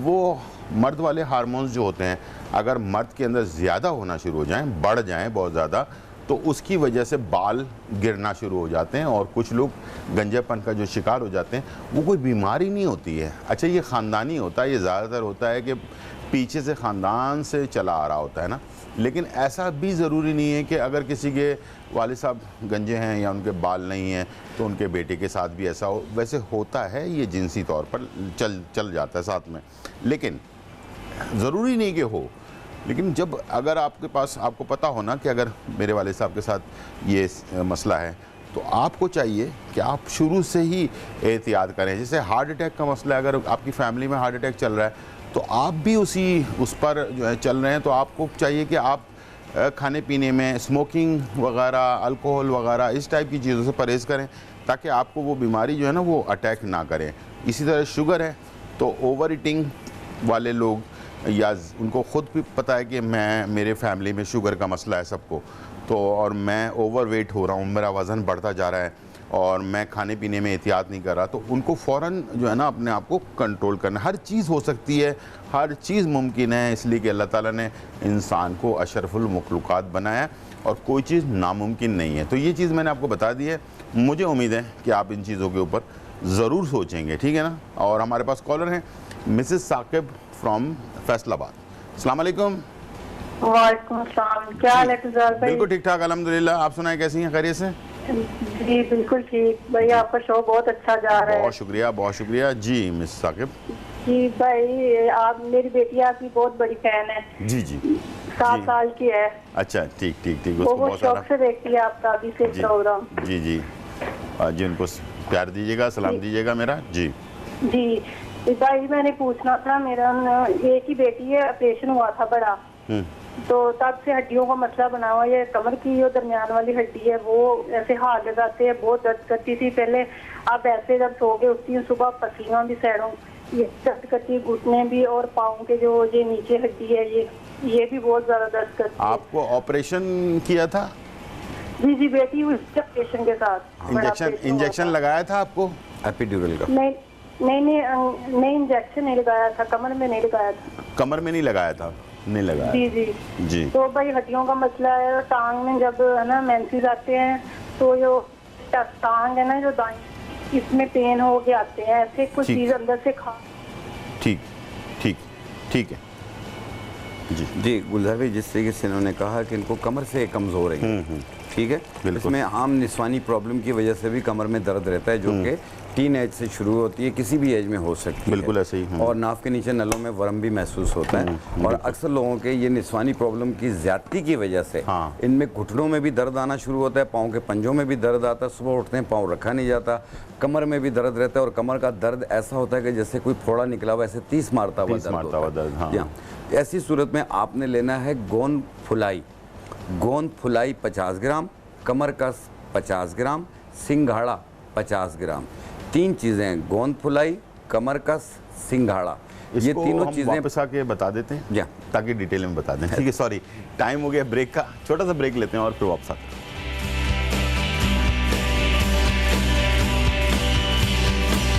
वो मर्द वाले हार्मोन्स जो होते हैं, अगर मर्द के अंदर ज़्यादा होना शुरू हो जाएं, बढ़ जाएं बहुत ज़्यादा, तो उसकी वजह से बाल गिरना शुरू हो जाते हैं, और कुछ लोग गंजेपन का जो शिकार हो जाते हैं, वो कोई बीमारी नहीं होती है। अच्छा, ये ख़ानदानी होता है, ये ज़्यादातर होता है कि पीछे से ख़ानदान से चला आ रहा होता है ना। लेकिन ऐसा भी ज़रूरी नहीं है कि अगर किसी के वालिद साहब गंजे हैं या उनके बाल नहीं हैं तो उनके बेटे के साथ भी ऐसा हो। वैसे होता है, ये जिनसी तौर पर चल जाता है साथ में, लेकिन ज़रूरी नहीं कि हो। लेकिन जब अगर आपके पास, आपको पता होना कि अगर मेरे वालिद साहब के साथ ये मसला है, तो आपको चाहिए कि आप शुरू से ही एहतियात करें। जैसे हार्ट अटैक का मसला है, अगर आपकी फैमिली में हार्ट अटैक चल रहा है तो आप भी उस पर जो है चल रहे हैं, तो आपको चाहिए कि आप खाने पीने में स्मोकिंग वगैरह, अल्कोहल वगैरह, इस टाइप की चीज़ों से परहेज़ करें, ताकि आपको वो बीमारी जो है ना वो अटैक ना करें। इसी तरह शुगर है तो ओवर ईटिंग वाले लोग, या उनको ख़ुद भी पता है कि मेरे फैमिली में शुगर का मसला है सबको, तो और मैं ओवर वेट हो रहा हूँ, मेरा वज़न बढ़ता जा रहा है और मैं खाने पीने में एहतियात नहीं कर रहा, तो उनको फ़ौरन जो है ना अपने आप को कंट्रोल करना। हर चीज़ हो सकती है, हर चीज़ मुमकिन है, इसलिए कि अल्लाह ताला ने इंसान को अशरफुल मखलूक़ात बनाया और कोई चीज़ नामुमकिन नहीं है। तो ये चीज़ मैंने आपको बता दी है। मुझे उम्मीद है कि आप इन चीज़ों के ऊपर ज़रूर सोचेंगे, ठीक है ना। और हमारे पास कॉलर हैं मिसेस साकिब फ्रॉम फैसलाबाद। अस्सलाम वालेकुम। वालेकुम अस्सलाम, क्या हाल है गुलजार भाई? बिल्कुल ठीक ठाक अल्हम्दुलिल्लाह। आप सुनाएं, कैसी हैं, खैरियत से? जी बिल्कुल ठीक भाई, आपका शो बहुत अच्छा जा रहा है। बहुत शुक्रिया जी मिस साकिब। जी भाई, आप मेरी बेटी आपकी बहुत बड़ी फैन है। जी जी 7 साल की है। अच्छा ठीक ठीक ठीक, वो उसको बहुत बहुत शौक सारा से देखती है आपका अभी से जी प्रोग्राम। जी जी जी, उनको प्यार दीजिएगा, सलाम दीजिएगा मेरा जी। जी भाई, मैंने पूछना था, मेरा एक ही बेटी है, ऑपरेशन हुआ था बड़ा, तो तब से हड्डियों का मसला बना हुआ है। कमर की जो दरमियान वाली हड्डी है वो ऐसे हाथ लगाते हैं, बहुत दर्द करती थी पहले, अब ऐसे जब सो के उठती हूँ सुबह पसीना भी सैरों ये दर्द करती है, घुटने भी, और पाँव के जो ये नीचे हड्डी है ये भी बहुत ज्यादा दर्द करती है। आपको ऑपरेशन किया था? जी जी, बेटी हुई ऑपरेशन के साथ। इंजेक्शन लगाया था आपको एपिड्यूरल का? नहीं इंजेक्शन नहीं लगाया था, कमर में नहीं लगाया था। कमर में नहीं लगाया था? नहीं लगाया। जी जी जी। तो भाई हड्डियों का मसला है, टांग में जब है ना मेंसेस आते हैं तो जो टांग है ना जो दाएं, इसमें पेन हो के आते हैं, ऐसे कुछ चीज अंदर से खा। ठीक ठीक ठीक है जी जी। गुलजार भाई, जिस तरीके से इन्होंने कहा कि इनको कमर से कमज़ोर है, ठीक है, इसमें आम निस्वानी प्रॉब्लम की वजह से भी कमर में दर्द रहता है, जो कि टीन एज से शुरू होती है, किसी भी एज में हो सकती है। बिल्कुल ऐसे ही। और नाक के नीचे नलों में वर्म भी महसूस होता है, और अक्सर लोगों के ये निस्वानी प्रॉब्लम की ज्यादती की वजह से इनमें घुटनों में भी दर्द आना शुरू होता है, पाँव के पंजों में भी दर्द आता है, सुबह उठते हैं पाँव रखा नहीं जाता, कमर में भी दर्द रहता है, और कमर का दर्द ऐसा होता है कि जैसे कोई फोड़ा निकला हुआ, ऐसे 30 मारता हुआ दर्द। ऐसी सूरत में आपने लेना है गोंद फुलाई 50 ग्राम, कमर कस 50 ग्राम, सिंघाड़ा 50 ग्राम। 3 चीज़ें, गोंद फुलाई, कमर कस, सिंघाड़ा, ये तीनों चीज़ें वापस आके बता देते हैं ताकि डिटेल में बता दें। ठीक है, सॉरी टाइम हो गया ब्रेक का, छोटा सा ब्रेक लेते हैं और फिर वापस आते हैं।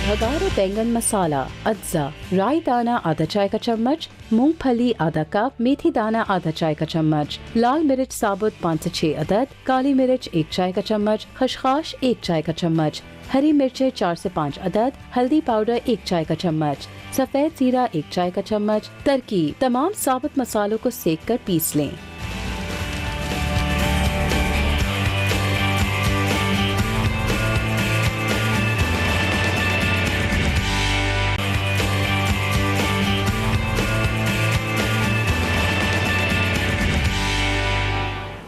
भगारे बैंगन मसाला, अज्जा, राई दाना आधा चाय का चम्मच, मूंगफली आधा कप, मेथी दाना आधा चाय का चम्मच, लाल मिर्च साबुत 5 से 6 अदद, काली मिर्च 1 चाय का चम्मच, खसखस 1 चाय का चम्मच, हरी मिर्चें 4 से 5 अदद, हल्दी पाउडर 1 चाय का चम्मच, सफेद जीरा 1 चाय का चम्मच। तरकीब: तमाम साबुत मसालों को सेक कर पीस लें।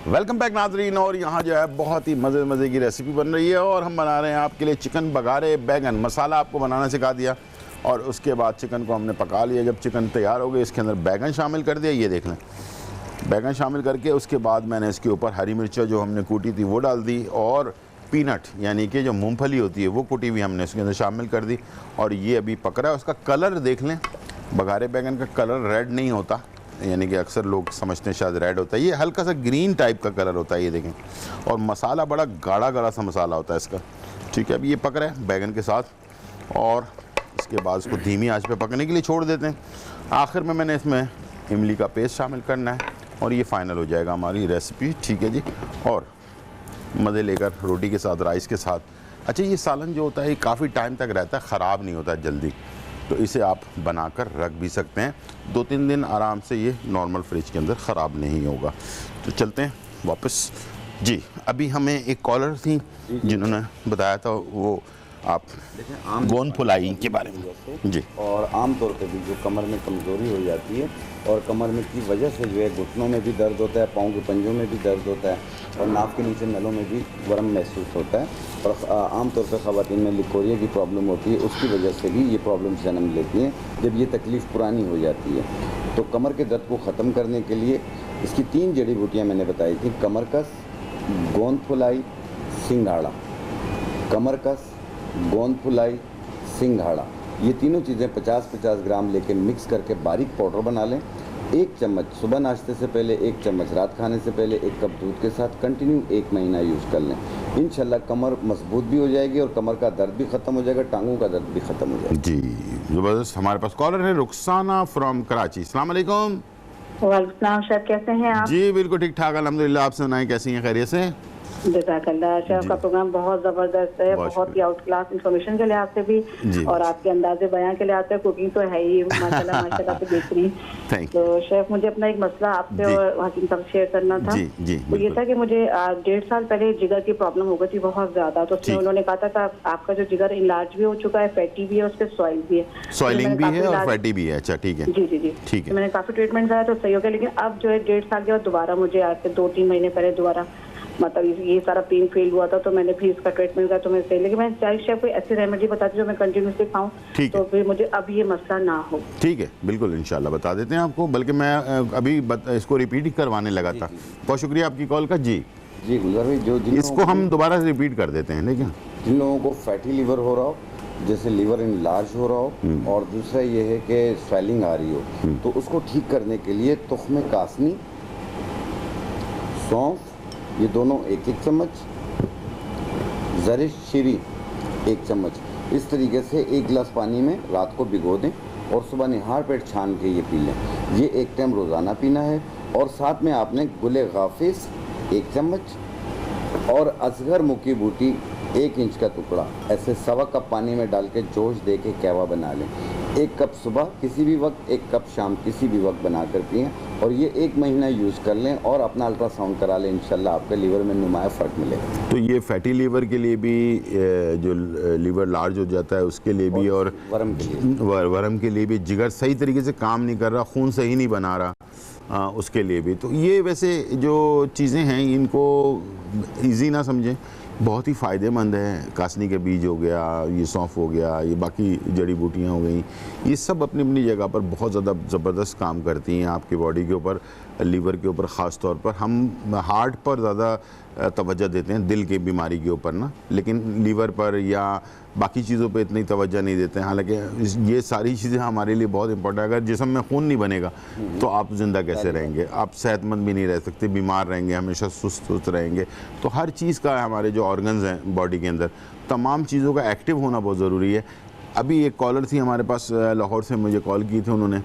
वेलकम बैक नाजरीन, और यहाँ जो है बहुत ही मज़े की रेसिपी बन रही है, और हम बना रहे हैं आपके लिए चिकन बघारे बैंगन मसाला। आपको बनाना सिखा दिया, और उसके बाद चिकन को हमने पका लिया। जब चिकन तैयार हो गई, इसके अंदर बैंगन शामिल कर दिया, ये देख लें, बैंगन शामिल करके उसके बाद मैंने इसके ऊपर हरी मिर्चा जो हमने कूटी थी वो डाल दी, और पीनट यानी कि जो मूँगफली होती है वो कूटी हुई हमने उसके अंदर शामिल कर दी, और ये अभी पक रहा है। उसका कलर देख लें, बघारे बैंगन का कलर रेड नहीं होता, यानी कि अक्सर लोग समझते हैं शायद रेड होता है, ये हल्का सा ग्रीन टाइप का कलर होता है, ये देखें। और मसाला बड़ा गाढ़ा सा मसाला होता है इसका। ठीक है, अब ये पक रहा है बैंगन के साथ, और इसके बाद इसको धीमी आंच पे पकने के लिए छोड़ देते हैं। आखिर में मैंने इसमें इमली का पेस्ट शामिल करना है, और ये फाइनल हो जाएगा हमारी रेसिपी। ठीक है जी, और मज़े लेकर रोटी के साथ, राइस के साथ। अच्छा, ये सालन जो होता है ये काफ़ी टाइम तक रहता है, ख़राब नहीं होता है जल्दी, तो इसे आप बनाकर रख भी सकते हैं। 2-3 दिन आराम से ये नॉर्मल फ्रिज के अंदर ख़राब नहीं होगा। तो चलते हैं वापस जी। अभी हमें एक कॉलर थी जिन्होंने बताया था वो आप गोंद फुलाई के बारे में जी। और आम तौर पे भी जो कमर में कमज़ोरी हो जाती है, और कमर में की वजह से जो है घुटनों में भी दर्द होता है, पाँव के पंजों में भी दर्द होता है, और नाक के नीचे नलों में भी वर्म महसूस होता है, और आम तौर पर ख़वातीन में लिकोरिया की प्रॉब्लम होती है, उसकी वजह से भी ये प्रॉब्लम जन्म लेती हैं जब ये तकलीफ़ पुरानी हो जाती है। तो कमर के दर्द को ख़त्म करने के लिए इसकी 3 जड़ी बूटियाँ मैंने बताई थी, कमरकस, गोंद फुलाई, सिंघाड़ा। कमरकस, गोंद फुलाई, सिंघाड़ा, ये तीनों चीज़ें 50-50 ग्राम लेके मिक्स करके बारीक पाउडर बना लें। 1 चम्मच सुबह नाश्ते से पहले, 1 चम्मच रात खाने से पहले, 1 कप दूध के साथ कंटिन्यू 1 महीना यूज़ कर लें। इंशाल्लाह कमर मजबूत भी हो जाएगी, और कमर का दर्द भी ख़त्म हो जाएगा, टांगों का दर्द भी ख़त्म हो जाएगा। जी ज़बरदस्त। हमारे पास कॉलर है रुखसाना फ्रॉम कराची। अस्सलाम वालेकुम। वालेकुम सर, कैसे हैं आप? जी बिल्कुल ठीक ठाक अल्हम्दुलिल्लाह। आप सुनाएं, कैसी हैं, खैरियत से? जज़ाकल्लाह। शेफ का प्रोग्राम बहुत जबरदस्त है, बहुत ही आउट क्लास इंफॉर्मेशन के लिहाज से भी और आपके अंदाजे बयां के लिहाज से, कुकिंग तो है ही माशाल्लाह माशाल्लाह से बेहतरीन। तो शेफ मुझे अपना एक मसला आपसे और हकीम साहब शेयर करना था। तो ये था कि मुझे 1.5 साल पहले जिगर की प्रॉब्लम हो गई थी बहुत ज्यादा। तो उसमें उन्होंने कहा था कि आपका जो जिगर इनलार्ज भी हो चुका है, फैटी भी है, उस पर सॉइल भी है, सॉइलिंग भी है और फैटी भी है। अच्छा ठीक है। जी जी जी ठीक है। मैंने काफी ट्रीटमेंट कराया तो सही हो गया, लेकिन अब जो है 1.5 साल के बाद दोबारा मुझे आज से 2-3 महीने पहले दोबारा मतलब ये सारा पेन फील हुआ था। तो मैंने फिर इसका ट्रीटमेंट किया तो मैं सही, लेकिन मैं चाहे शेफ कोई ऐसी रेमेडी बताती जो मैं कंटिन्यूसली खाऊं तो फिर मुझे अब ये मसला ना हो। ठीक है, बिल्कुल इंशाल्लाह बता देते हैं आपको, बल्कि मैं अभी इसको रिपीट ही करवाने लगा था। बहुत शुक्रिया आपकी कॉल का। जी गुलजार भाई, जो इसको हम दोबारा रिपीट कर देते हैं। लेकिन जिन लोगों को फैटी लीवर हो रहा हो, जैसे लीवर इनलार्ज हो रहा हो, और दूसरा ये है कि स्वेलिंग आ रही हो, तो उसको ठीक करने के लिए तुख्म कासनी, सौंफ, ये दोनों 1-1 चम्मच, ज़रिश शीरी 1 चम्मच, इस तरीके से 1 गिलास पानी में रात को भिगो दें और सुबह निहार पेट छान के ये पी लें। ये 1 टाइम रोज़ाना पीना है। और साथ में आपने गुले गाफिस 1 चम्मच और असगर मुकी बूटी 1 इंच का टुकड़ा ऐसे 1.25 कप पानी में डाल के जोश दे के कहवा बना लें। 1 कप सुबह किसी भी वक्त, 1 कप शाम किसी भी वक्त बना कर पिएँ और ये 1 महीना यूज़ कर लें और अपना अल्ट्रासाउंड करा लें। इंशाल्लाह आपके लीवर में नुमाया फ़र्क मिलेगा। तो ये फैटी लीवर के लिए भी, जो लीवर लार्ज हो जाता है उसके लिए भी, और वर्म के लिए भी, जिगर सही तरीके से काम नहीं कर रहा, खून सही नहीं बना रहा, उसके लिए भी। तो ये वैसे जो चीज़ें हैं इनको ईजी ना समझें, बहुत ही फ़ायदेमंद है। कासनी के बीज हो गया, ये सौंफ हो गया, ये बाकी जड़ी बूटियाँ हो गई, ये सब अपनी अपनी जगह पर बहुत ज़्यादा ज़बरदस्त काम करती हैं आपकी बॉडी के ऊपर, लीवर के ऊपर ख़ास तौर पर। हम हार्ट पर ज़्यादा तवज्जो देते हैं, दिल की बीमारी के ऊपर ना, लेकिन लीवर पर या बाकी चीज़ों पे इतनी तवज्जो नहीं देते हैं। हालांकि ये सारी चीज़ें हमारे लिए बहुत इंपॉर्टेंट है। अगर जिस्म में खून नहीं बनेगा तो आप ज़िंदा कैसे रहेंगे? आप सेहतमंद भी नहीं रह सकते, बीमार रहेंगे, हमेशा सुस्त रहेंगे। तो हर चीज़ का, हमारे जो ऑर्गन्स हैं बॉडी के अंदर, तमाम चीज़ों का एक्टिव होना बहुत ज़रूरी है। अभी एक कॉलर थी हमारे पास, लाहौर से मुझे कॉल की थी उन्होंने,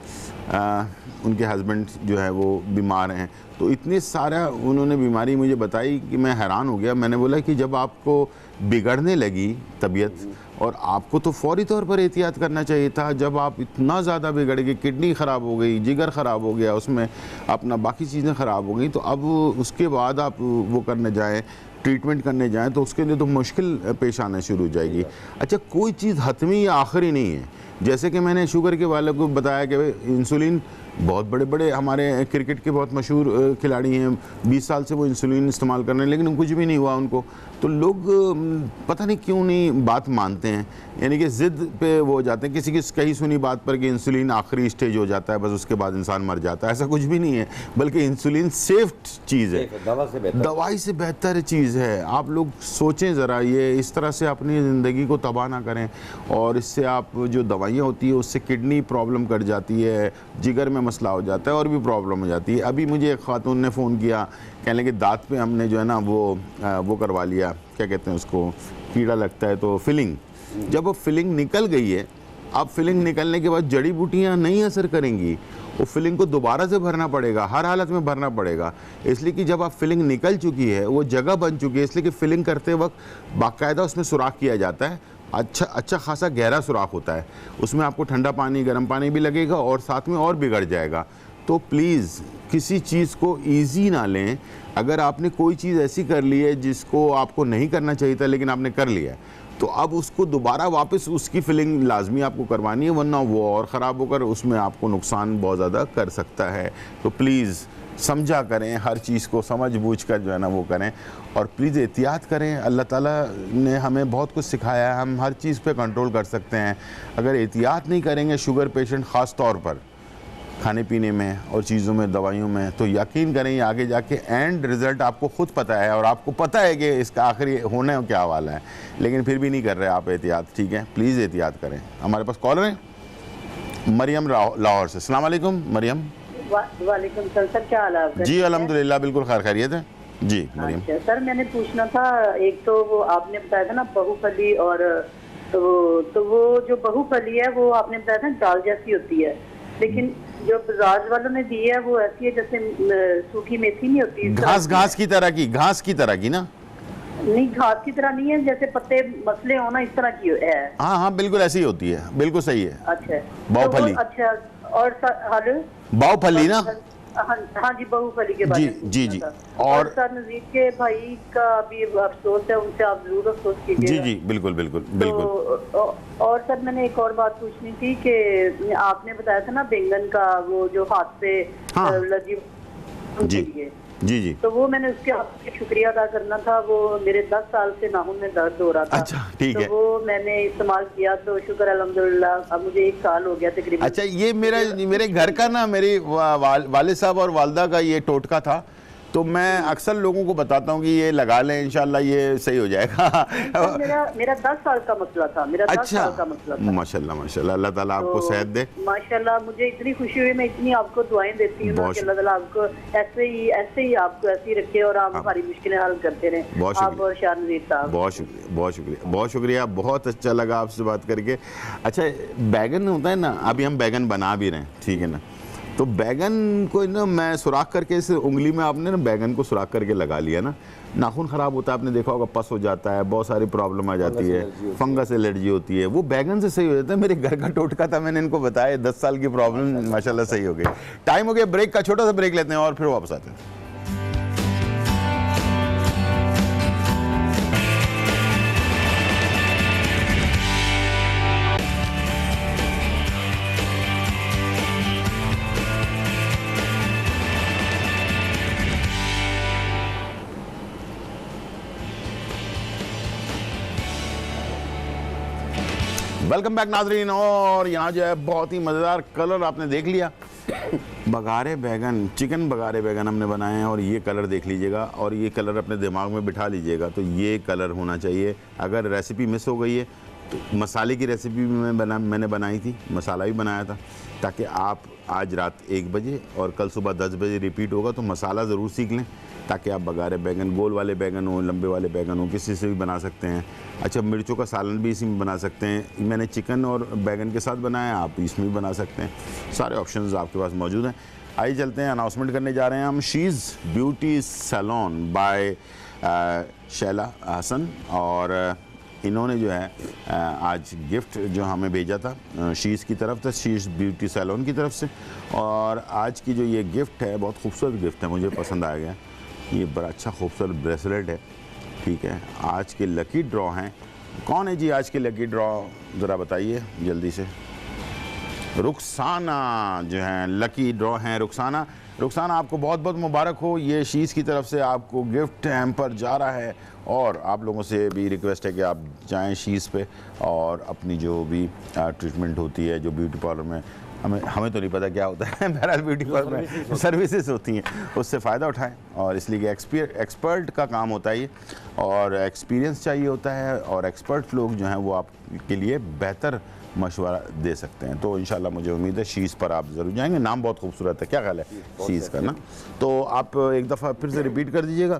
उनके हस्बैंड जो है वो बीमार हैं। तो इतने सारा उन्होंने बीमारी मुझे बताई कि मैं हैरान हो गया। मैंने बोला कि जब आपको बिगड़ने लगी तबीयत, और आपको तो फौरी तौर पर एहतियात करना चाहिए था। जब आप इतना ज़्यादा बिगड़ गए, किडनी ख़राब हो गई, जिगर ख़राब हो गया, उसमें अपना बाकी चीज़ें ख़राब हो गई, तो अब उसके बाद आप वो करने जाएँ, ट्रीटमेंट करने जाएं, तो उसके लिए तो मुश्किल पेश आना शुरू हो जाएगी। अच्छा, कोई चीज़ हतमी या आखिरी नहीं है। जैसे कि मैंने शुगर के वाले को बताया कि इंसुलिन, बहुत बड़े बड़े हमारे क्रिकेट के बहुत मशहूर खिलाड़ी हैं, 20 साल से वो इंसुलिन इस्तेमाल कर रहे हैं, लेकिन कुछ भी नहीं हुआ उनको। तो लोग पता नहीं क्यों नहीं बात मानते हैं, यानी कि ज़िद पे वो हो जाते हैं किसी की कही सुनी बात पर कि इंसुलिन आखिरी स्टेज हो जाता है, बस उसके बाद इंसान मर जाता है। ऐसा कुछ भी नहीं है, बल्कि इंसुलिन सेफ चीज़ है, दवाई से बेहतर चीज़ है। आप लोग सोचें ज़रा, ये इस तरह से अपनी ज़िंदगी को तबाह ना करें। और इससे आप जो दवाइयाँ होती है उससे किडनी प्रॉब्लम कर जाती है, जिगर में मसला हो जाता है और भी प्रॉब्लम हो जाती है। अभी मुझे एक खातून ने फ़ोन किया, कहने लगे दांत पे हमने जो है ना वो करवा लिया, क्या कहते हैं उसको, कीड़ा लगता है तो फिलिंग। जब वो फिलिंग निकल गई है, अब फिलिंग निकलने के बाद जड़ी बूटियाँ नहीं असर करेंगी, वो फिलिंग को दोबारा से भरना पड़ेगा, हर हालत में भरना पड़ेगा। इसलिए कि जब आप फिलिंग निकल चुकी है, वो जगह बन चुकी है, इसलिए कि फिलिंग करते वक्त बाकायदा उसमें सुराख किया जाता है, अच्छा खासा गहरा सुराख होता है, उसमें आपको ठंडा पानी गर्म पानी भी लगेगा और साथ में और बिगड़ जाएगा। तो प्लीज़ किसी चीज़ को ईजी ना लें। अगर आपने कोई चीज़ ऐसी कर ली है जिसको आपको नहीं करना चाहिए था लेकिन आपने कर लिया है, तो अब उसको दोबारा वापस उसकी फिलिंग लाजमी आपको करवानी है, वरना वो और ख़राब होकर उसमें आपको नुकसान बहुत ज़्यादा कर सकता है। तो प्लीज़ समझा करें, हर चीज़ को समझ बूझ कर जो है ना वो करें, और प्लीज़ एहतियात करें। अल्लाह ताला ने हमें बहुत कुछ सिखाया है, हम हर चीज़ पे कंट्रोल कर सकते हैं। अगर एहतियात नहीं करेंगे, शुगर पेशेंट ख़ास तौर पर खाने पीने में और चीज़ों में, दवाइयों में, तो यकीन करें आगे जाके एंड रिज़ल्ट आपको ख़ुद पता है, और आपको पता है कि इसका आखिरी होने क्या वाला है, लेकिन फिर भी नहीं कर रहे आप एहतियात। ठीक है, प्लीज़ एहतियात करें। हमारे पास कॉलर है मरियम लाहौर से। अस्सलाम वालेकुम मरियम। वालेकुम सर, क्या हाल है आपका? जी अल्हम्दुलिल्लाह, बिल्कुल खैरियत है जी मरियम। अच्छा सर, मैंने पूछना था, एक तो वो आपने बताया था ना बहुफली, और तो वो जो बहुफली है वो आपने बताया था दाल जैसी होती है, लेकिन जो बाजार वालों ने दी है वो ऐसी है जैसे सूखी मेथी नहीं होती, घास की तरह की ना। नहीं, घास की तरह नहीं है, जैसे पत्ते मसले हो ना इस तरह की है। हाँ हाँ बिल्कुल ऐसी ही होती है, बिल्कुल सही है। अच्छा, बाहुफली। अच्छा, और हेलो, बाहुफली ना? हाँ जी, बाहुफली के बारे में जी जी। और सर नजीर के भाई का भी अफसोस है, उनसे आप जरूर अफसोस कीजिएगा। जी जी बिल्कुल बिल्कुल बिल्कुल। तो और सर मैंने एक और बात पूछनी थी कि आपने बताया था ना बैंगन का वो जो हाथ पे एलर्जी जी जी जी, तो वो मैंने उसके आपसे शुक्रिया अदा करना था। वो मेरे 10 साल से नाखून में दर्द हो रहा था। अच्छा ठीक है। तो वो मैंने इस्तेमाल किया तो शुक्र अल्हम्दुलिल्लाह, अब मुझे 1 साल हो गया तकरीबन। अच्छा, ये मेरे घर का ना, मेरे वालिद साहब और वालदा का ये टोटका था, तो मैं अक्सर लोगों को बताता हूँ कि ये लगा लें, इंशाल्लाह ये सही हो जाएगा। मेरा 10 साल का मसला था, मेरा 10 अच्छा, साल का मसला था। माशाल्लाह माशाल्लाह, अल्लाह ताला आपको सेहत दे। माशाल्लाह, मुझे इतनी खुशी हुई, मैं इतनी आपको दुआएं देती हूँ कि अल्लाह ताला आपको ऐसे ही आपको ऐसे ही रखे और आप हमारी मुश्किलें हल करते रहें, आप और शाह नज़ीर साहब। बहुत शुक्रिया, बहुत शुक्रिया, बहुत शुक्रिया, बहुत अच्छा लगा आपसे बात करके। अच्छा, बैगन होता है ना, अभी हम बैगन बना भी रहे हैं, ठीक है ना, तो बैगन को ना मैं सुराख करके, इस उंगली में आपने ना बैगन को सुराख करके लगा लिया ना, नाखून ख़राब होता है, आपने देखा होगा, पस हो जाता है, बहुत सारी प्रॉब्लम आ जाती है, फंगस एलर्जी होती है, वो बैगन से सही हो जाता है। मेरे घर का टोटका था, मैंने इनको बताया, 10 साल की प्रॉब्लम माशाल्लाह सही हो गई। टाइम हो गया ब्रेक का, छोटा सा ब्रेक लेते हैं और फिर वापस आते हैं। वेलकम बैक नाजरीन। और यहाँ जो है बहुत ही मज़ेदार कलर आपने देख लिया, बघारे बैगन, चिकन बघारे बैगन हमने बनाए हैं, और ये कलर देख लीजिएगा, और ये कलर अपने दिमाग में बिठा लीजिएगा, तो ये कलर होना चाहिए। अगर रेसिपी मिस हो गई है तो मसाले की रेसिपी भी मैंने बनाई थी, मसाला भी बनाया था, ताकि आप आज रात 1 बजे और कल सुबह 10 बजे रिपीट होगा, तो मसाला ज़रूर सीख लें, ताकि आप बघारे बैगन, गोल वाले बैगन हो, लंबे वाले बैगन हो, किसी से भी बना सकते हैं। अच्छा, मिर्चों का सालन भी इसी में बना सकते हैं। मैंने चिकन और बैगन के साथ बनाया, आप इसमें भी बना सकते हैं, सारे ऑप्शंस आपके पास मौजूद हैं। आइए चलते हैं, अनाउंसमेंट करने जा रहे हैं हम। She's beauty salon by Shaila Hasan, और इन्होंने जो है आज गिफ्ट जो हमें भेजा था शीज़ की तरफ से, शीज़ ब्यूटी सैलून की तरफ से, और आज की जो ये गिफ्ट है बहुत खूबसूरत गिफ्ट है, मुझे पसंद आ गया। ये बड़ा अच्छा खूबसूरत ब्रेसलेट है, ठीक है। आज के लकी ड्रॉ हैं, कौन है जी आज के लकी ड्रॉ, ज़रा बताइए जल्दी से। रुखसाना जो हैं लकी ड्रॉ हैं, रुखसाना। रुखसाना, आपको बहुत बहुत मुबारक हो, ये शीज़ की तरफ से आपको गिफ्ट हैम्पर जा रहा है, और आप लोगों से भी रिक्वेस्ट है कि आप जाएं शीज़ पे और अपनी जो भी ट्रीटमेंट होती है, जो ब्यूटी पार्लर में, हमें तो नहीं पता क्या होता है, बहरहाल ब्यूटी पार्लर में सर्विसेज होती हैं, उससे फ़ायदा उठाएं। और इसलिए कि एक्सपर्ट का काम होता है ये, और एक्सपीरियंस चाहिए होता है, और एक्सपर्ट लोग जो हैं वो आपके लिए बेहतर मशवरा दे सकते हैं। तो इंशाल्लाह मुझे उम्मीद है शीज़ पर आप ज़रूर जाएंगे। नाम बहुत खूबसूरत है, क्या ख्याल है शीज़ का ना? तो आप एक दफ़ा फिर से रिपीट कर दीजिएगा।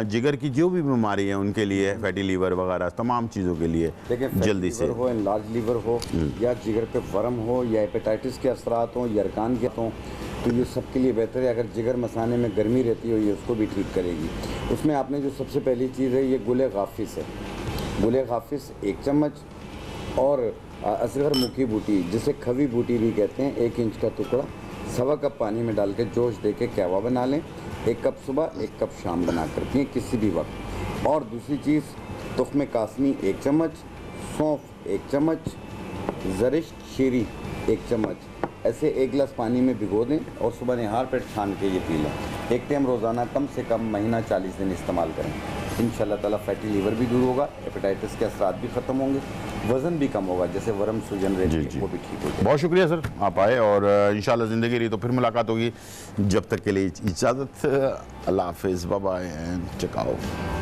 जिगर की जो भी बीमारी है उनके लिए, फैटी लीवर वगैरह तमाम चीज़ों के लिए जल्दी से हो, लार्ज लीवर हो, या जिगर पे वर्म हो, या हेपेटाइटिस के असरात हों, यरकान के हों, तो ये सब के लिए बेहतर है। अगर जिगर मसाने में गर्मी रहती हो, ये उसको भी ठीक करेगी। उसमें आपने जो सबसे पहली चीज़ है, ये गुले गाफिस है। गुले गाफिस 1 चम्मच, और असगर मुखी बूटी, जिसे खवी बूटी भी कहते हैं, 1 इंच का टुकड़ा 1.25 कप पानी में डाल के जोश दे के कहवा बना लें। 1 कप सुबह, 1 कप शाम बना कर पिएं किसी भी वक्त। और दूसरी चीज़, तुख्म कासनी 1 चम्मच, सौंफ 1 चम्मच, ज़रिश्त शीरी 1 चम्मच, ऐसे 1 गिलास पानी में भिगो दें और सुबह निहार पेट छान के ये पी लें। एक टाइम रोज़ाना कम से कम महीना 40 दिन इस्तेमाल करें। इंशाल्लाह ताला फैटी लीवर भी दूर होगा, हेपेटाइटिस के असरात भी ख़त्म होंगे, वज़न भी कम होगा, जैसे वर्म सूजन रहती है वो भी ठीक हो जाएगा। बहुत शुक्रिया सर, आप आए, और इंशाल्लाह ज़िंदगी रही तो फिर मुलाकात होगी। जब तक के लिए इजाज़त, अल्लाह हाफ़िज़, bye bye and check out.